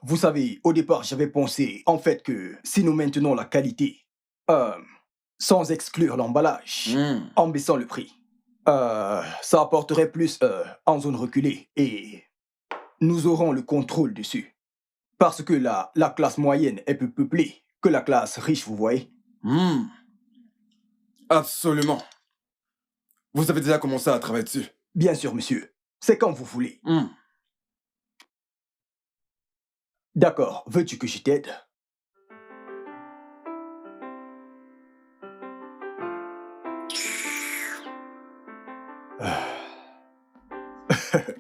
Vous savez, au départ, j'avais pensé, en fait, que si nous maintenons la qualité, sans exclure l'emballage, en baissant le prix, ça apporterait plus en zone reculée et nous aurons le contrôle dessus. Parce que la classe moyenne est plus peuplée que la classe riche, vous voyez. Absolument. Vous avez déjà commencé à travailler dessus? Bien sûr, monsieur. C'est quand vous voulez. D'accord. Veux-tu que je t'aide?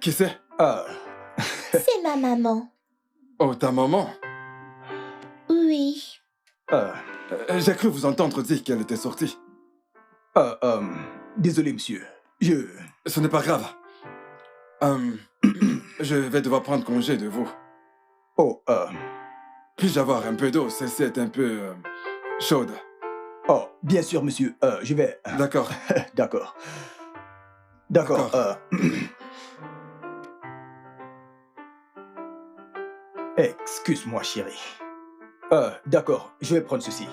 Qui c'est? C'est ma maman. Oh, ta maman? Oui. J'ai cru vous entendre dire qu'elle était sortie. Désolé, monsieur. Ce n'est pas grave. Je vais devoir prendre congé de vous. Puis-je avoir un peu d'eau? Celle-ci est un peu chaude. Oh, bien sûr, monsieur. Je vais... D'accord. D'accord. D'accord. Excuse-moi, chérie. D'accord, je vais prendre ceci.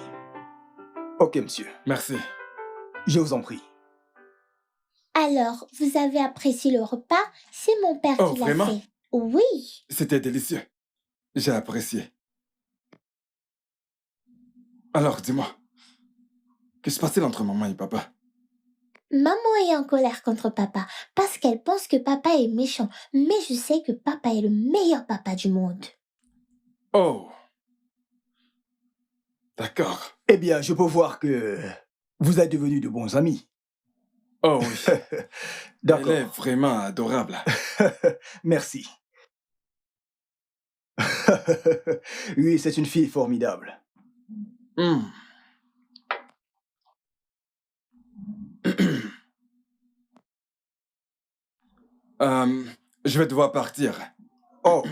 Ok, monsieur. Merci. Je vous en prie. Alors, vous avez apprécié le repas? C'est mon père qui l'a vraiment? fait. Oui. C'était délicieux. J'ai apprécié. Alors, dis-moi, que se passe-t-il entre maman et papa? Maman est en colère contre papa parce qu'elle pense que papa est méchant. Mais je sais que papa est le meilleur papa du monde. Oh. D'accord. Eh bien, je peux voir que vous êtes devenus de bons amis. Oh oui. D'accord. Elle est vraiment adorable. Merci. Oui, c'est une fille formidable. Je vais devoir partir. Oh.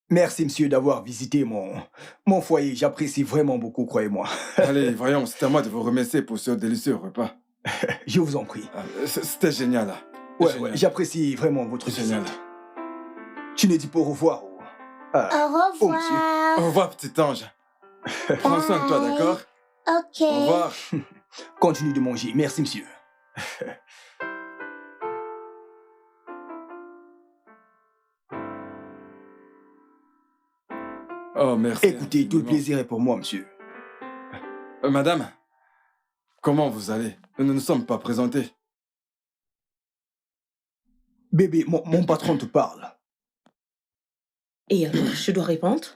Merci, monsieur, d'avoir visité mon foyer. J'apprécie vraiment beaucoup, croyez-moi. Allez, voyons, c'est à moi de vous remercier pour ce délicieux repas. Je vous en prie. C'était génial. Ouais, j'apprécie vraiment votre Génial. visite. Tu ne dis pas au revoir Au revoir. monsieur. Au revoir, petit ange. Prends soin de toi, d'accord? Ok. Au revoir. Continue de manger. Merci, monsieur. Oh, merci. Écoutez, tout le infiniment. plaisir est pour moi, monsieur. Madame, comment vous allez? Nous ne nous sommes pas présentés. Bébé, mon patron te parle. Et alors, je dois répondre?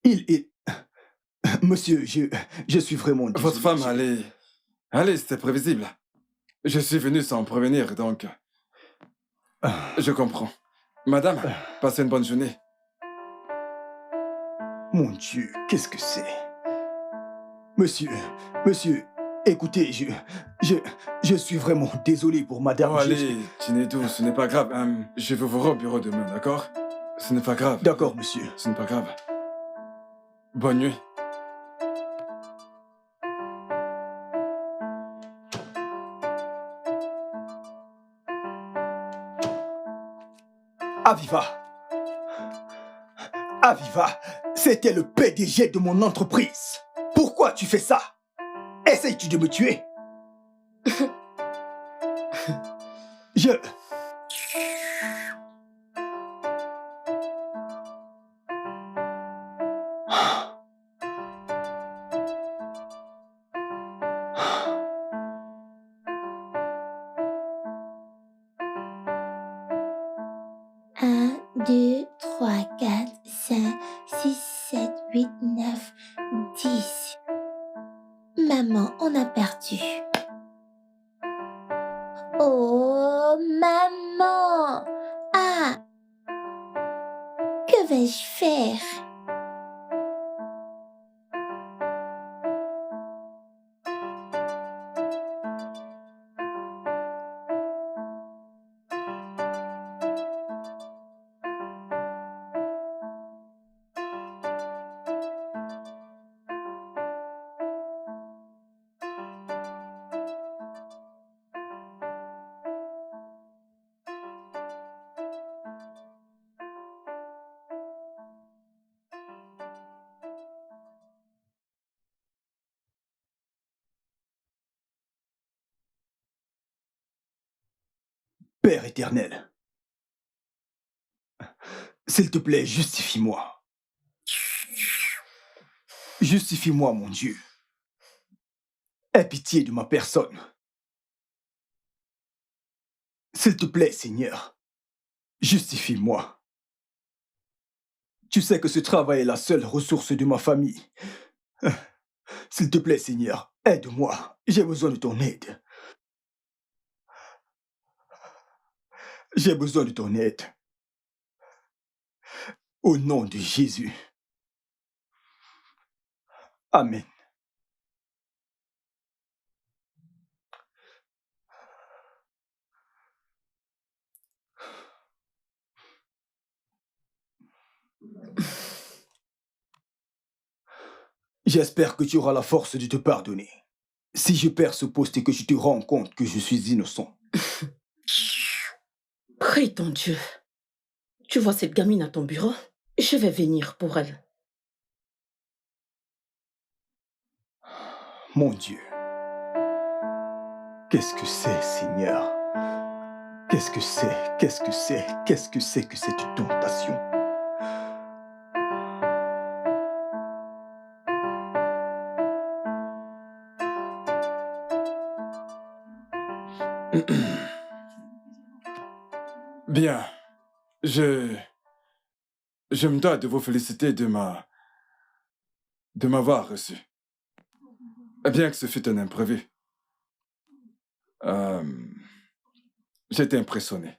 Il... Monsieur, je suis vraiment désolé, Votre femme, monsieur. allez, c'était prévisible. Je suis venu sans prévenir, donc... Je comprends. Madame, passez une bonne journée. Mon Dieu, qu'est-ce que c'est? Monsieur, écoutez, je suis vraiment désolé pour madame. Oh, allez, Chinedou, ce n'est pas grave. Je vais vous voir au bureau demain, d'accord? Ce n'est pas grave. D'accord, monsieur. Ce n'est pas grave. Bonne nuit. Aviva, c'était le PDG de mon entreprise. Pourquoi tu fais ça? Essayes-tu de me tuer? Je... Un, 2, 3, 4, 5, 6, 7, 8, 9, 10. Maman, on a perdu. Oh, maman! Ah! Que vais-je faire? Père éternel, s'il te plaît, justifie-moi. Justifie-moi, mon Dieu. Aie pitié de ma personne. S'il te plaît, Seigneur, justifie-moi. Tu sais que ce travail est la seule ressource de ma famille. S'il te plaît, Seigneur, aide-moi. J'ai besoin de ton aide. J'ai besoin de ton aide. Au nom de Jésus. Amen. J'espère que tu auras la force de te pardonner. Si je perds ce poste et que tu te rends compte que je suis innocent. Prie ton Dieu. Tu vois cette gamine à ton bureau? Je vais venir pour elle. Mon Dieu. Qu'est-ce que c'est, Seigneur? Qu'est-ce que c'est? Qu'est-ce que c'est? Qu'est-ce que c'est que cette tentation? Bien. Je me dois de vous féliciter de m'avoir reçu. Bien que ce fût un imprévu. J'étais impressionné.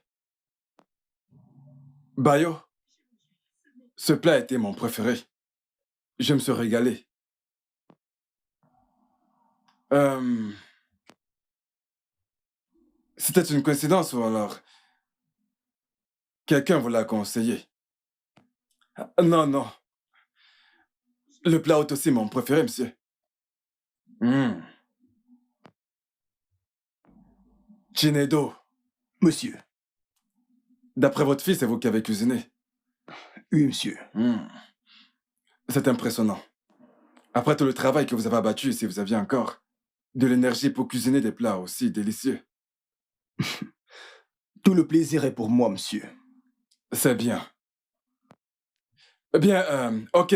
Bayo, ce plat était mon préféré. Je me suis régalé. C'était une coïncidence ou alors quelqu'un vous l'a conseillé? Non, non. Le plat est aussi mon préféré, monsieur. Chinedo. Monsieur. D'après votre fils, c'est vous qui avez cuisiné? Oui, monsieur. C'est impressionnant. Après tout le travail que vous avez abattu, si vous aviez encore de l'énergie pour cuisiner des plats aussi délicieux. Tout le plaisir est pour moi, monsieur. C'est bien. Eh bien, ok.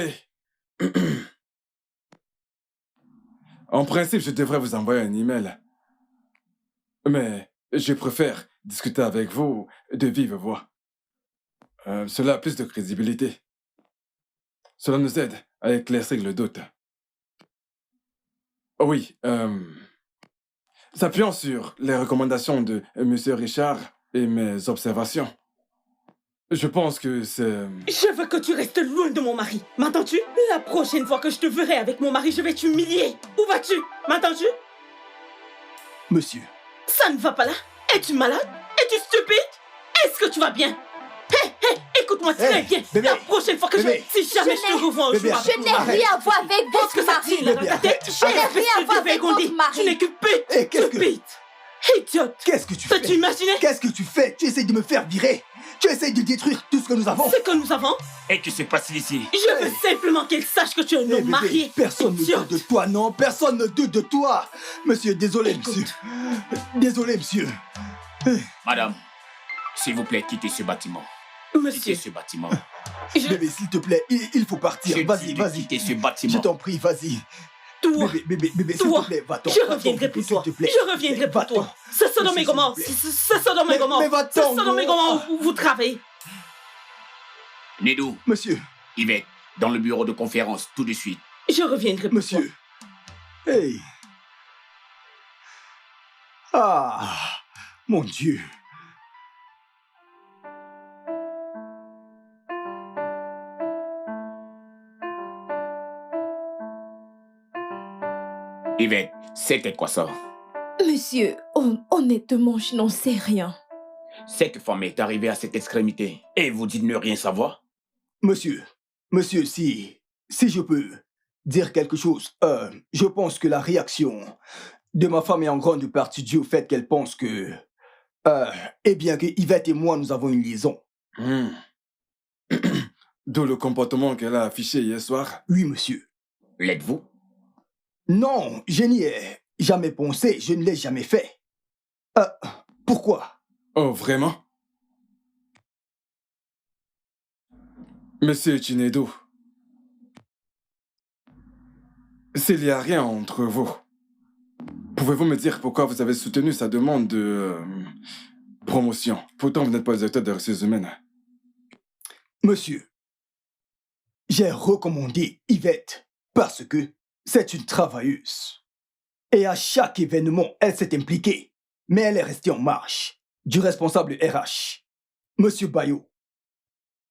En principe, je devrais vous envoyer un email. Mais je préfère discuter avec vous de vive voix. Cela a plus de crédibilité. Cela nous aide à éclaircir le doute. Oui, s'appuyant sur les recommandations de M. Richard et mes observations, je pense que c'est... Je veux que tu restes loin de mon mari. M'entends-tu? La prochaine fois que je te verrai avec mon mari, je vais t'humilier. Où vas-tu? M'entends-tu? Monsieur. Ça ne va pas là? Es-tu malade? Es-tu stupide? Est-ce que tu vas bien? Hé, écoute-moi très bien. Bébé, La prochaine fois que bébé, si jamais je te revois un bébé, jour avec Je mon n'ai mari, rien à voir avec est-ce votre que ça mari. tire là dans ta tête? Je n'ai rien à voir avec votre mari. Tu n'es qu'une pute. Eh, qu'est-ce que- Stupide. Idiote. Qu'est-ce que tu fais? Peux-tu imaginer? Qu'est-ce que tu fais? Tu essayes de me faire virer. Tu essayes de détruire tout ce que nous avons. Ce que nous avons? Et tu se passes ici. Je veux simplement qu'elle sache que tu es un Eh, homme bébé, marié. personne ne Idiote. doute de toi, non. Personne ne doute de toi. Monsieur, désolé, Écoute. monsieur. Désolé, monsieur. Madame, s'il vous plaît, quittez ce bâtiment. Monsieur, Quittez ce bâtiment. je... Bébé, s'il te plaît, il faut partir. Je Vas-y, dis de vas-y. quitter ce Je bâtiment. t'en prie, vas-y. Toi, Bébé, s'il Toi, te plaît, va-t'en. je Va-t'en, reviendrai bébé, pour toi. s'il te plaît. Je reviendrai pour Va-t'en. toi. C'est Sodome et S'il te Gomorrhe. plaît. C'est Sodome et Gomorrhe. Mais va-t'en, C'est Sodome et gros. Gomorrhe où vous travaillez. Nédou, Monsieur, Yvette, dans le bureau de conférence, tout de suite. Je reviendrai pour toi. monsieur. Hey. Ah, mon Dieu. Yvette, c'était quoi ça? Monsieur, honnêtement, je n'en sais rien. Cette femme est arrivée à cette extrémité et vous dites ne rien savoir? Monsieur, si je peux dire quelque chose, je pense que la réaction de ma femme est en grande partie due au fait qu'elle pense que, eh bien, que Yvette et moi, nous avons une liaison. D'où le comportement qu'elle a affiché hier soir. Oui, monsieur. L'êtes-vous? Non, je n'y ai jamais pensé, je ne l'ai jamais fait. Pourquoi? Oh, vraiment? Monsieur Chinedu, s'il n'y a rien entre vous, pouvez-vous me dire pourquoi vous avez soutenu sa demande de promotion? Pourtant, vous n'êtes pas le directeur des ressources humaines. Monsieur, j'ai recommandé Yvette parce que c'est une travailleuse. Et à chaque événement, elle s'est impliquée. Mais elle est restée en marche du responsable RH, Monsieur Bayo.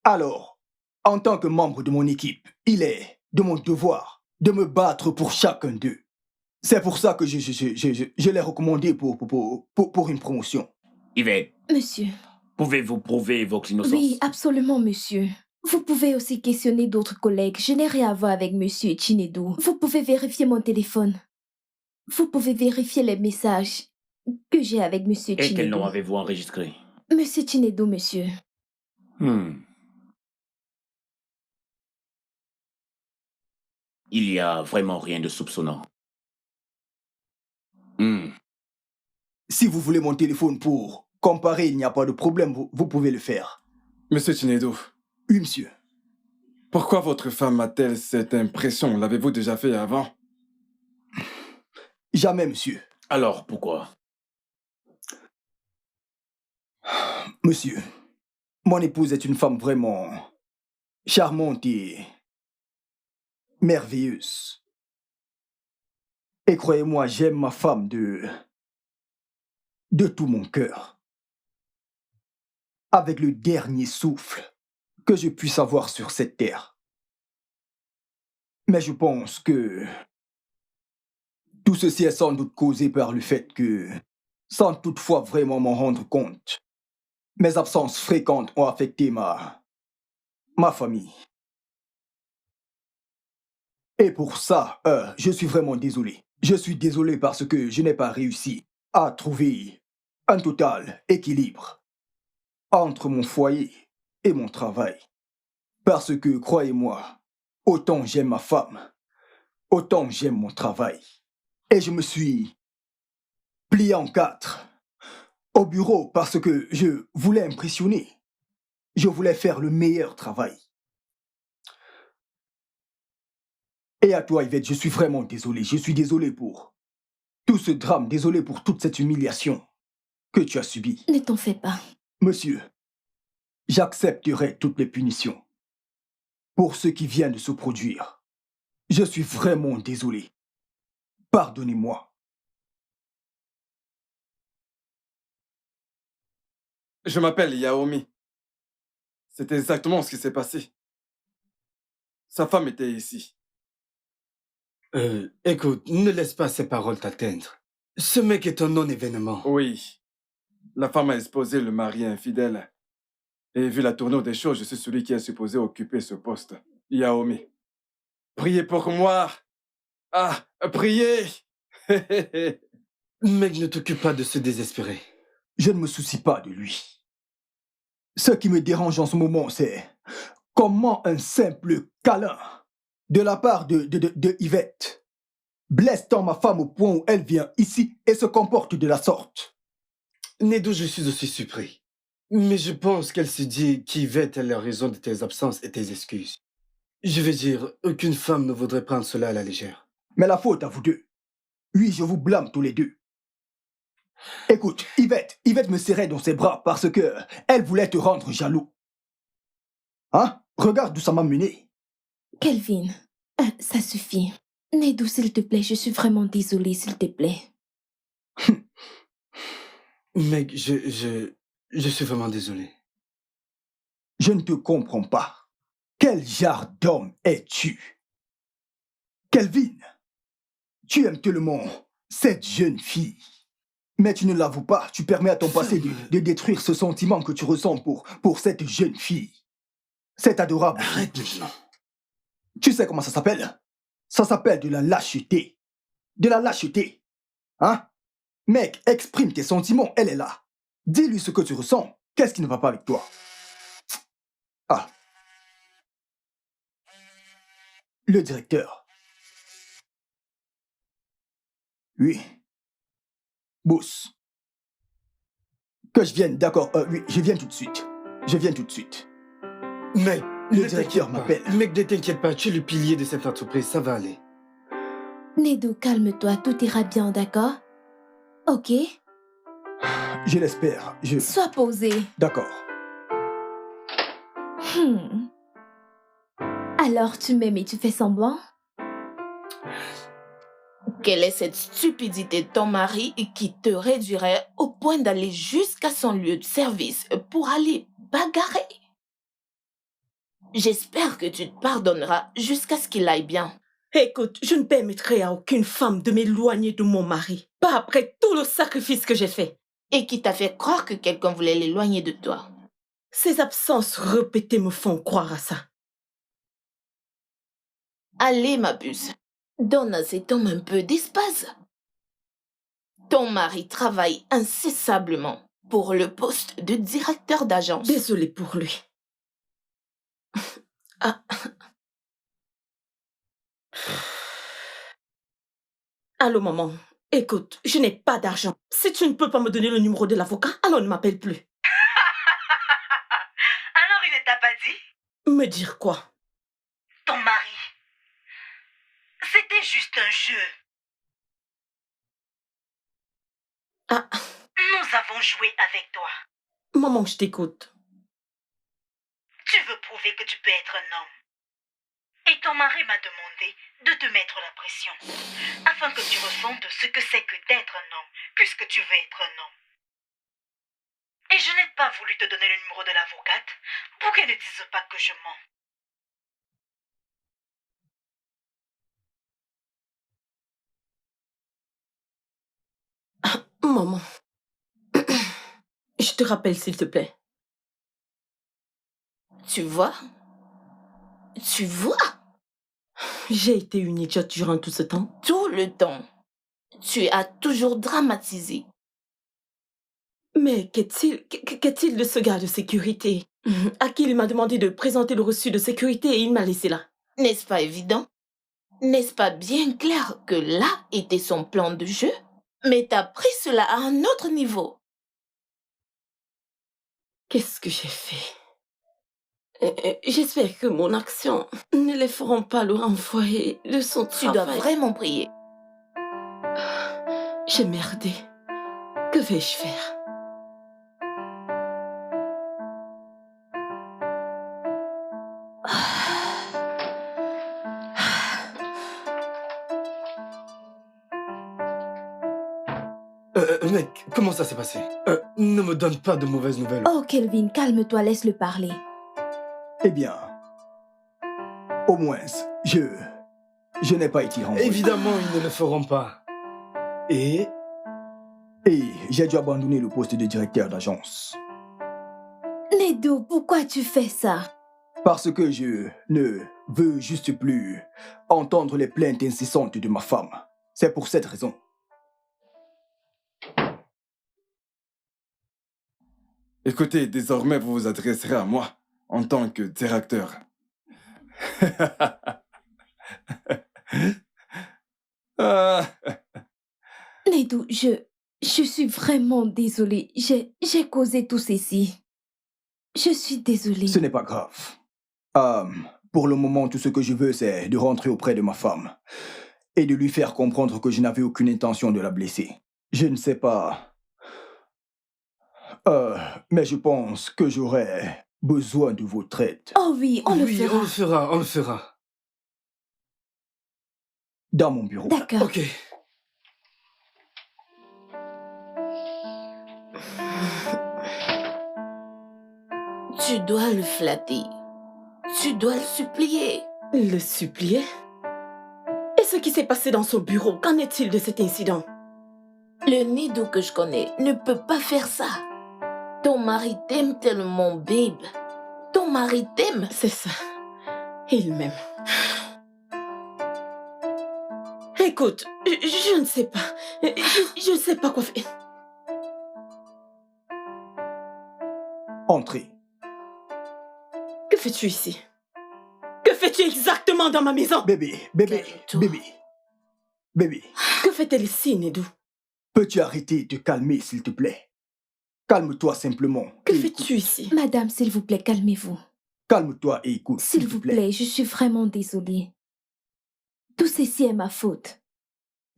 Alors, en tant que membre de mon équipe, il est de mon devoir de me battre pour chacun d'eux. C'est pour ça que je l'ai recommandé pour une promotion. Yvette, Monsieur. pouvez-vous prouver votre innocence? Oui, absolument, monsieur. Vous pouvez aussi questionner d'autres collègues. Je n'ai rien à voir avec monsieur Chinedu. Vous pouvez vérifier mon téléphone. Vous pouvez vérifier les messages que j'ai avec monsieur Et Chinedu. quel nom avez-vous enregistré? Monsieur Chinedu, monsieur. Il y a vraiment rien de soupçonnant. Si vous voulez mon téléphone pour comparer, il n'y a pas de problème, vous pouvez le faire. Monsieur Chinedu, Oui, monsieur. pourquoi votre femme a-t-elle cette impression? L'avez-vous déjà fait avant? Jamais, monsieur. Alors, pourquoi? Monsieur, mon épouse est une femme vraiment charmante et merveilleuse. Et croyez-moi, j'aime ma femme de tout mon cœur. Avec le dernier souffle que je puisse avoir sur cette terre. Mais je pense que tout ceci est sans doute causé par le fait que, sans toutefois vraiment m'en rendre compte, mes absences fréquentes ont affecté ma famille. Et pour ça, je suis vraiment désolé. Je suis désolé parce que je n'ai pas réussi à trouver un total équilibre entre mon foyer et mon travail. Parce que, croyez-moi, autant j'aime ma femme, autant j'aime mon travail. Et je me suis plié en 4 au bureau parce que je voulais impressionner. Je voulais faire le meilleur travail. Et à toi, Yvette, je suis vraiment désolé. Je suis désolé pour tout ce drame, désolé pour toute cette humiliation que tu as subie. Ne t'en fais pas. Monsieur, j'accepterai toutes les punitions pour ce qui vient de se produire. Je suis vraiment désolé. Pardonnez-moi. Je m'appelle Yaomi. C'est exactement ce qui s'est passé. Sa femme était ici. Écoute, ne laisse pas ces paroles t'atteindre. Ce mec est un non-événement. Oui. La femme a exposé le mari infidèle. Et vu la tournure des choses, je suis celui qui est supposé occuper ce poste. Yaomi. Priez pour moi. Ah, priez. Mec, ne t'occupe pas de se désespérer. Je ne me soucie pas de lui. Ce qui me dérange en ce moment, c'est comment un simple câlin de la part de Yvette blesse tant ma femme au point où elle vient ici et se comporte de la sorte. Nedo, je suis aussi surpris. Mais je pense qu'elle se dit qu'Yvette est la raison de tes absences et tes excuses. Je veux dire, aucune femme ne voudrait prendre cela à la légère. Mais la faute à vous deux. Oui, je vous blâme tous les deux. Écoute, Yvette me serrait dans ses bras parce que elle voulait te rendre jaloux. Hein? Regarde d'où ça m'a mené. Kelvin, ça suffit. Nedo, s'il te plaît, je suis vraiment désolée, s'il te plaît. Mec, je suis vraiment désolé. Je ne te comprends pas. Quel genre d'homme es-tu? Kelvin, tu aimes tellement cette jeune fille. Mais tu ne l'avoues pas, tu permets à ton passé de détruire ce sentiment que tu ressens pour cette jeune fille. Cette adorable fille. Arrête maintenant. Tu sais comment ça s'appelle? Ça s'appelle de la lâcheté. De la lâcheté. Hein? Mec, exprime tes sentiments, elle est là. Dis-lui ce que tu ressens. Qu'est-ce qui ne va pas avec toi? Ah. Le directeur. Oui. Boss. Que je vienne, d'accord. Oui, je viens tout de suite. Je viens tout de suite. Mec, Le directeur m'appelle. Mec, ne t'inquiète pas, tu es le pilier de cette entreprise, ça va aller. Nedo, calme-toi, tout ira bien, d'accord? Ok? Je l'espère. Sois posé. D'accord. Alors, tu m'aimes et tu fais semblant? Quelle est cette stupidité de ton mari qui te réduirait au point d'aller jusqu'à son lieu de service pour aller bagarrer? J'espère que tu te pardonneras jusqu'à ce qu'il aille bien. Écoute, je ne permettrai à aucune femme de m'éloigner de mon mari. Pas après tout le sacrifice que j'ai fait. Et qui t'a fait croire que quelqu'un voulait l'éloigner de toi. Ces absences répétées me font croire à ça. Allez, ma puce, donne à cet homme un peu d'espace. Ton mari travaille incessablement pour le poste de directeur d'agence. Désolée pour lui. Ah. Allô, maman. Écoute, je n'ai pas d'argent. Si tu ne peux pas me donner le numéro de l'avocat, alors ne m'appelle plus. Alors il ne t'a pas dit? Me dire quoi? Ton mari. C'était juste un jeu. Ah, Nous avons joué avec toi. maman, je t'écoute. Tu veux prouver que tu peux être un homme. Et ton mari m'a demandé de te mettre la pression, afin que tu ressentes ce que c'est que d'être un homme, puisque tu veux être un homme. Et je n'ai pas voulu te donner le numéro de l'avocate pour qu'elle ne dise pas que je mens. Maman. Je te rappelle, s'il te plaît. Tu vois? Tu vois? J'ai été une idiote durant tout ce temps. Tout le temps. Tu as toujours dramatisé. Mais qu'est-il de ce gars de sécurité à qui il m'a demandé de présenter le reçu de sécurité et il m'a laissé là? N'est-ce pas évident? N'est-ce pas bien clair que là était son plan de jeu? Mais t'as pris cela à un autre niveau. Qu'est-ce que j'ai fait? J'espère que mon action ne les feront pas le renvoyer de son Tu travail. dois vraiment prier. J'ai merdé. Que vais-je faire? Mec, comment ça s'est passé? Ne me donne pas de mauvaises nouvelles. Oh, Kelvin, calme-toi, laisse-le parler. Eh bien, au moins, je n'ai pas été renvoyé. Évidemment, ils ne le feront pas. Et j'ai dû abandonner le poste de directeur d'agence. Nedo, pourquoi tu fais ça? Parce que je ne veux juste plus entendre les plaintes incessantes de ma femme. C'est pour cette raison. Écoutez, désormais, vous vous adresserez à moi en tant que directeur. Nedo, je suis vraiment désolée. J'ai causé tout ceci. Je suis désolée. Ce n'est pas grave. Pour le moment, tout ce que je veux, c'est de rentrer auprès de ma femme et de lui faire comprendre que je n'avais aucune intention de la blesser. Je ne sais pas... mais je pense que j'aurais besoin de votre aide. Oh oui, on le fera. on le fera. Dans mon bureau. D'accord. Ok. Tu dois le flatter. Tu dois le supplier. Le supplier? Et ce qui s'est passé dans son bureau, qu'en est-il de cet incident? Le Nedo que je connais ne peut pas faire ça. Ton mari t'aime tellement, babe. Ton mari t'aime. C'est ça. Il m'aime. Écoute, je ne sais pas. Je ne sais pas quoi faire. Entrez. Que fais-tu ici? Que fais-tu exactement dans ma maison? Bébé. Que fait-elle ici, Nedo? Peux-tu arrêter de te calmer, s'il te plaît? Calme-toi simplement. Que fais-tu ici? Madame, s'il vous plaît, calmez-vous. Calme-toi et écoute. S'il vous plaît, je suis vraiment désolée. Tout ceci est ma faute.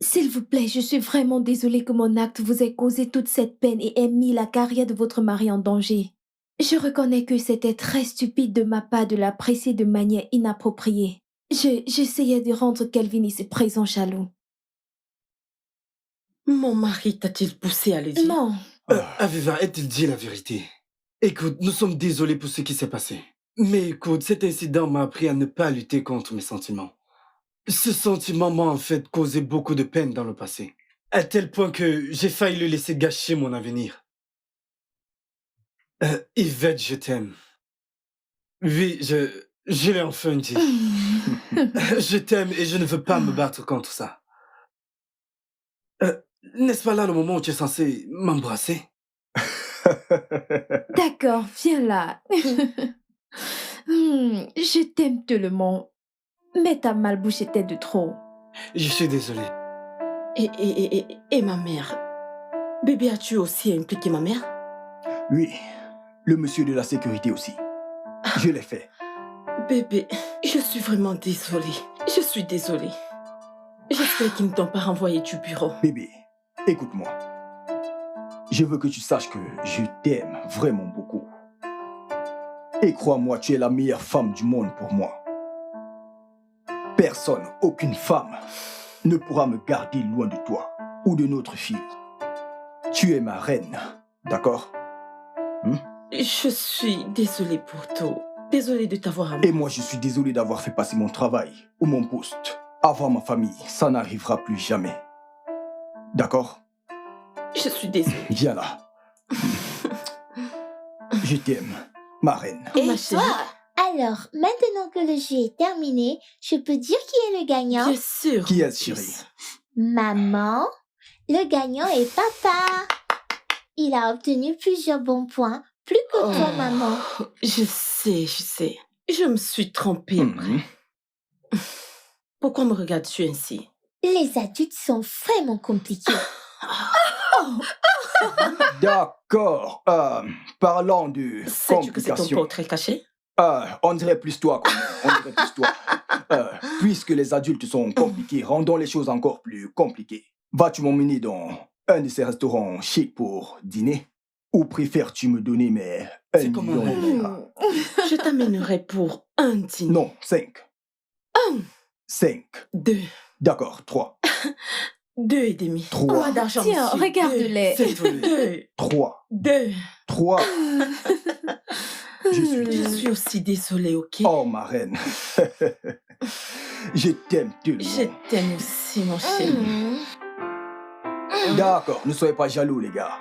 S'il vous plaît, je suis vraiment désolée que mon acte vous ait causé toute cette peine et ait mis la carrière de votre mari en danger. Je reconnais que c'était très stupide de ma part de l'apprécier de manière inappropriée. J'essayais de rendre Kelvin ici présent jaloux. Mon mari t'a-t-il poussé à le dire? Non. Aviva, a-t-il dit la vérité? Écoute, nous sommes désolés pour ce qui s'est passé. Mais écoute, cet incident m'a appris à ne pas lutter contre mes sentiments. Ce sentiment m'a en fait causé beaucoup de peine dans le passé. À tel point que j'ai failli le laisser gâcher mon avenir. Yvette, je t'aime. Oui, je l'ai enfin dit. Je t'aime et je ne veux pas me battre contre ça. N'est-ce pas là le moment où tu es censé m'embrasser? D'accord, viens là. Je t'aime tellement. Mais ta malbouche était de trop. Je suis désolé. Et ma mère? Bébé, as-tu aussi impliqué ma mère? Oui, le monsieur de la sécurité aussi. Je l'ai fait. Bébé, je suis vraiment désolée. Je suis désolée. J'espère qu'ils ne t'ont pas renvoyé du bureau. Bébé, écoute-moi. Je veux que tu saches que je t'aime vraiment beaucoup. Et crois-moi, tu es la meilleure femme du monde pour moi. Personne, aucune femme, ne pourra me garder loin de toi ou de notre fille. Tu es ma reine, d'accord? Je suis désolée pour tout. Désolée de t'avoir amené. Et moi, je suis désolé d'avoir fait passer mon travail ou mon poste avant ma famille. Ça n'arrivera plus jamais. D'accord? Je suis désolée. Viens là. Je t'aime, ma reine. Et Ma chérie. toi? Alors, maintenant que le jeu est terminé, je peux dire qui est le gagnant? Bien sûr. Qui est-ce, chérie? Maman. Le gagnant est papa. Il a obtenu plusieurs bons points, plus que toi, maman. Je sais. Je me suis trompée après. Pourquoi me regardes-tu ainsi? Les adultes sont vraiment compliqués. D'accord. Parlant de Sais-tu que c'est ton complications. portrait caché? On dirait plus toi, quoi. On dirait plus toi. Puisque les adultes sont compliqués, rendons les choses encore plus compliquées. Vas-tu m'emmener dans un de ces restaurants chics pour dîner? Ou préfères-tu me donner mes C'est 1 comme million un de rêve. liras? Je t'amènerai pour un dîner. Non, 5. 5. 2. D'accord, 3. 2 et demi. 3. Pas d'argent, Tiens, monsieur. regarde-les. C'est tout. 2. 3. 2. 3. Je suis Je suis aussi désolée, ok? Oh, ma reine. Je t'aime tellement. Je t'aime aussi, mon chéri. D'accord, ne soyez pas jaloux, les gars.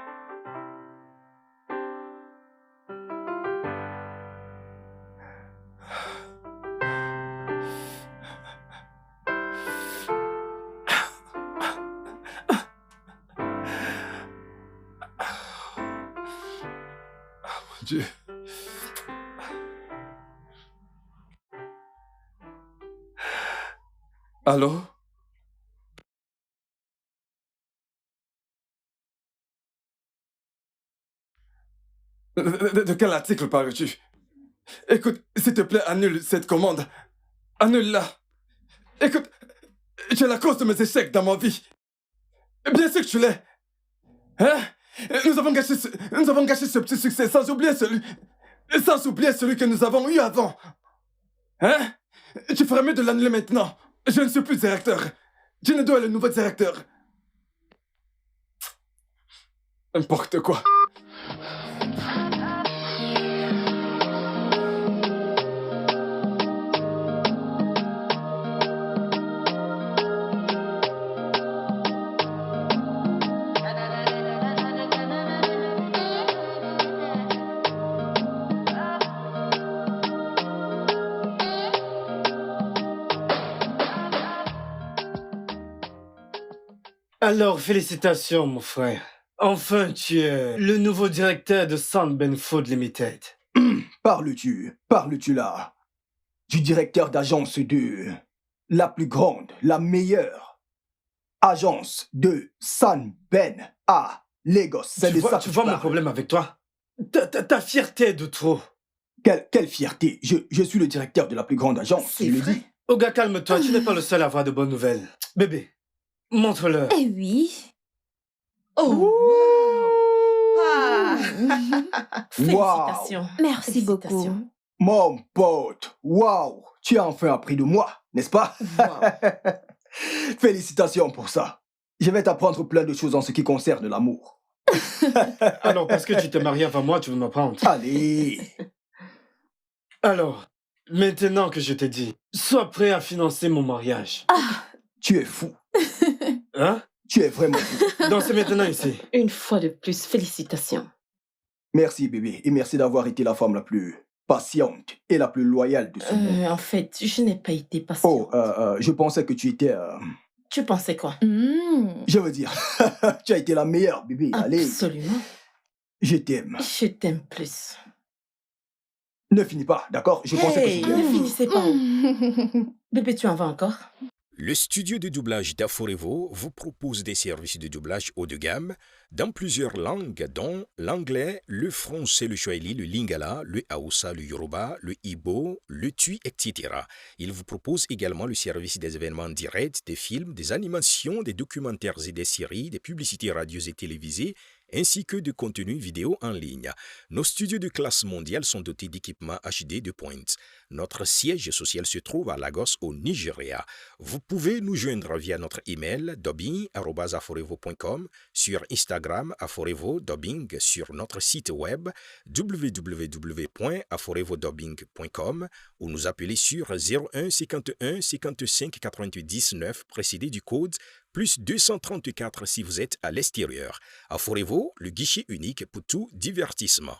Mon Dieu. Allô? De quel article parles-tu? Écoute, s'il te plaît, annule cette commande. Annule-la. Écoute, tu es la cause de mes échecs dans ma vie. Bien sûr que tu l'es. Hein? Nous avons gâché ce petit succès sans oublier celui que nous avons eu avant. Hein? Tu ferais mieux de l'annuler maintenant. Je ne suis plus directeur. Jinedo est le nouveau directeur. N'importe quoi. Alors, félicitations, mon frère. Enfin, tu es le nouveau directeur de Sound Ben Food Limited. Parles-tu là du directeur d'agence de la plus grande, la meilleure agence de San Ben à Lagos? C'est de ça que Tu vois mon parles. problème avec toi? Ta fierté de trop. Quelle fierté. Je suis le directeur de la plus grande agence, C'est je le vrai. dis. Oga, calme-toi, tu n'es pas le seul à avoir de bonnes nouvelles. Bébé, montre-leur. Eh oui. Oh! Ah. Wow. Félicitations. Merci beaucoup. Félicitations. Mon pote, waouh, tu as enfin appris de moi, n'est-ce pas? Wow. Félicitations pour ça. Je vais t'apprendre plein de choses en ce qui concerne l'amour. Alors, parce que tu t'es marié avant moi, tu veux m'apprendre. Allez. Alors, maintenant que je t'ai dit, sois prêt à financer mon mariage. Tu es fou. Hein? Tu es vraiment fou. Donc c'est maintenant ici. Une fois de plus, félicitations. Merci bébé et merci d'avoir été la femme la plus patiente et la plus loyale de ce monde. En fait, je n'ai pas été patiente. Oh, je pensais que tu étais... Tu pensais quoi? Je veux dire, tu as été la meilleure bébé. Allez, Absolument. je t'aime. Je t'aime plus. Ne finis pas, d'accord? Je pensais que Hey, tu ne t'aimais. finissez pas. Bébé, tu en vas encore? Le studio de doublage d'Aforevo vous propose des services de doublage haut de gamme dans plusieurs langues, dont l'anglais, le français, le swahili, le lingala, le haoussa, le yoruba, le igbo, le tui, etc. Il vous propose également le service des événements directs, des films, des animations, des documentaires et des séries, des publicités radios et télévisées, ainsi que de contenus vidéo en ligne. Nos studios de classe mondiale sont dotés d'équipements HD de pointe. Notre siège social se trouve à Lagos, au Nigeria. Vous pouvez nous joindre via notre email dubbing@aforevo.com, sur Instagram aforevo-dubbing, sur notre site web www.aforevodubbing.com ou nous appeler sur 01 51 55 90 9 précédé du code plus 234 si vous êtes à l'extérieur. Aforevo, le guichet unique pour tout divertissement.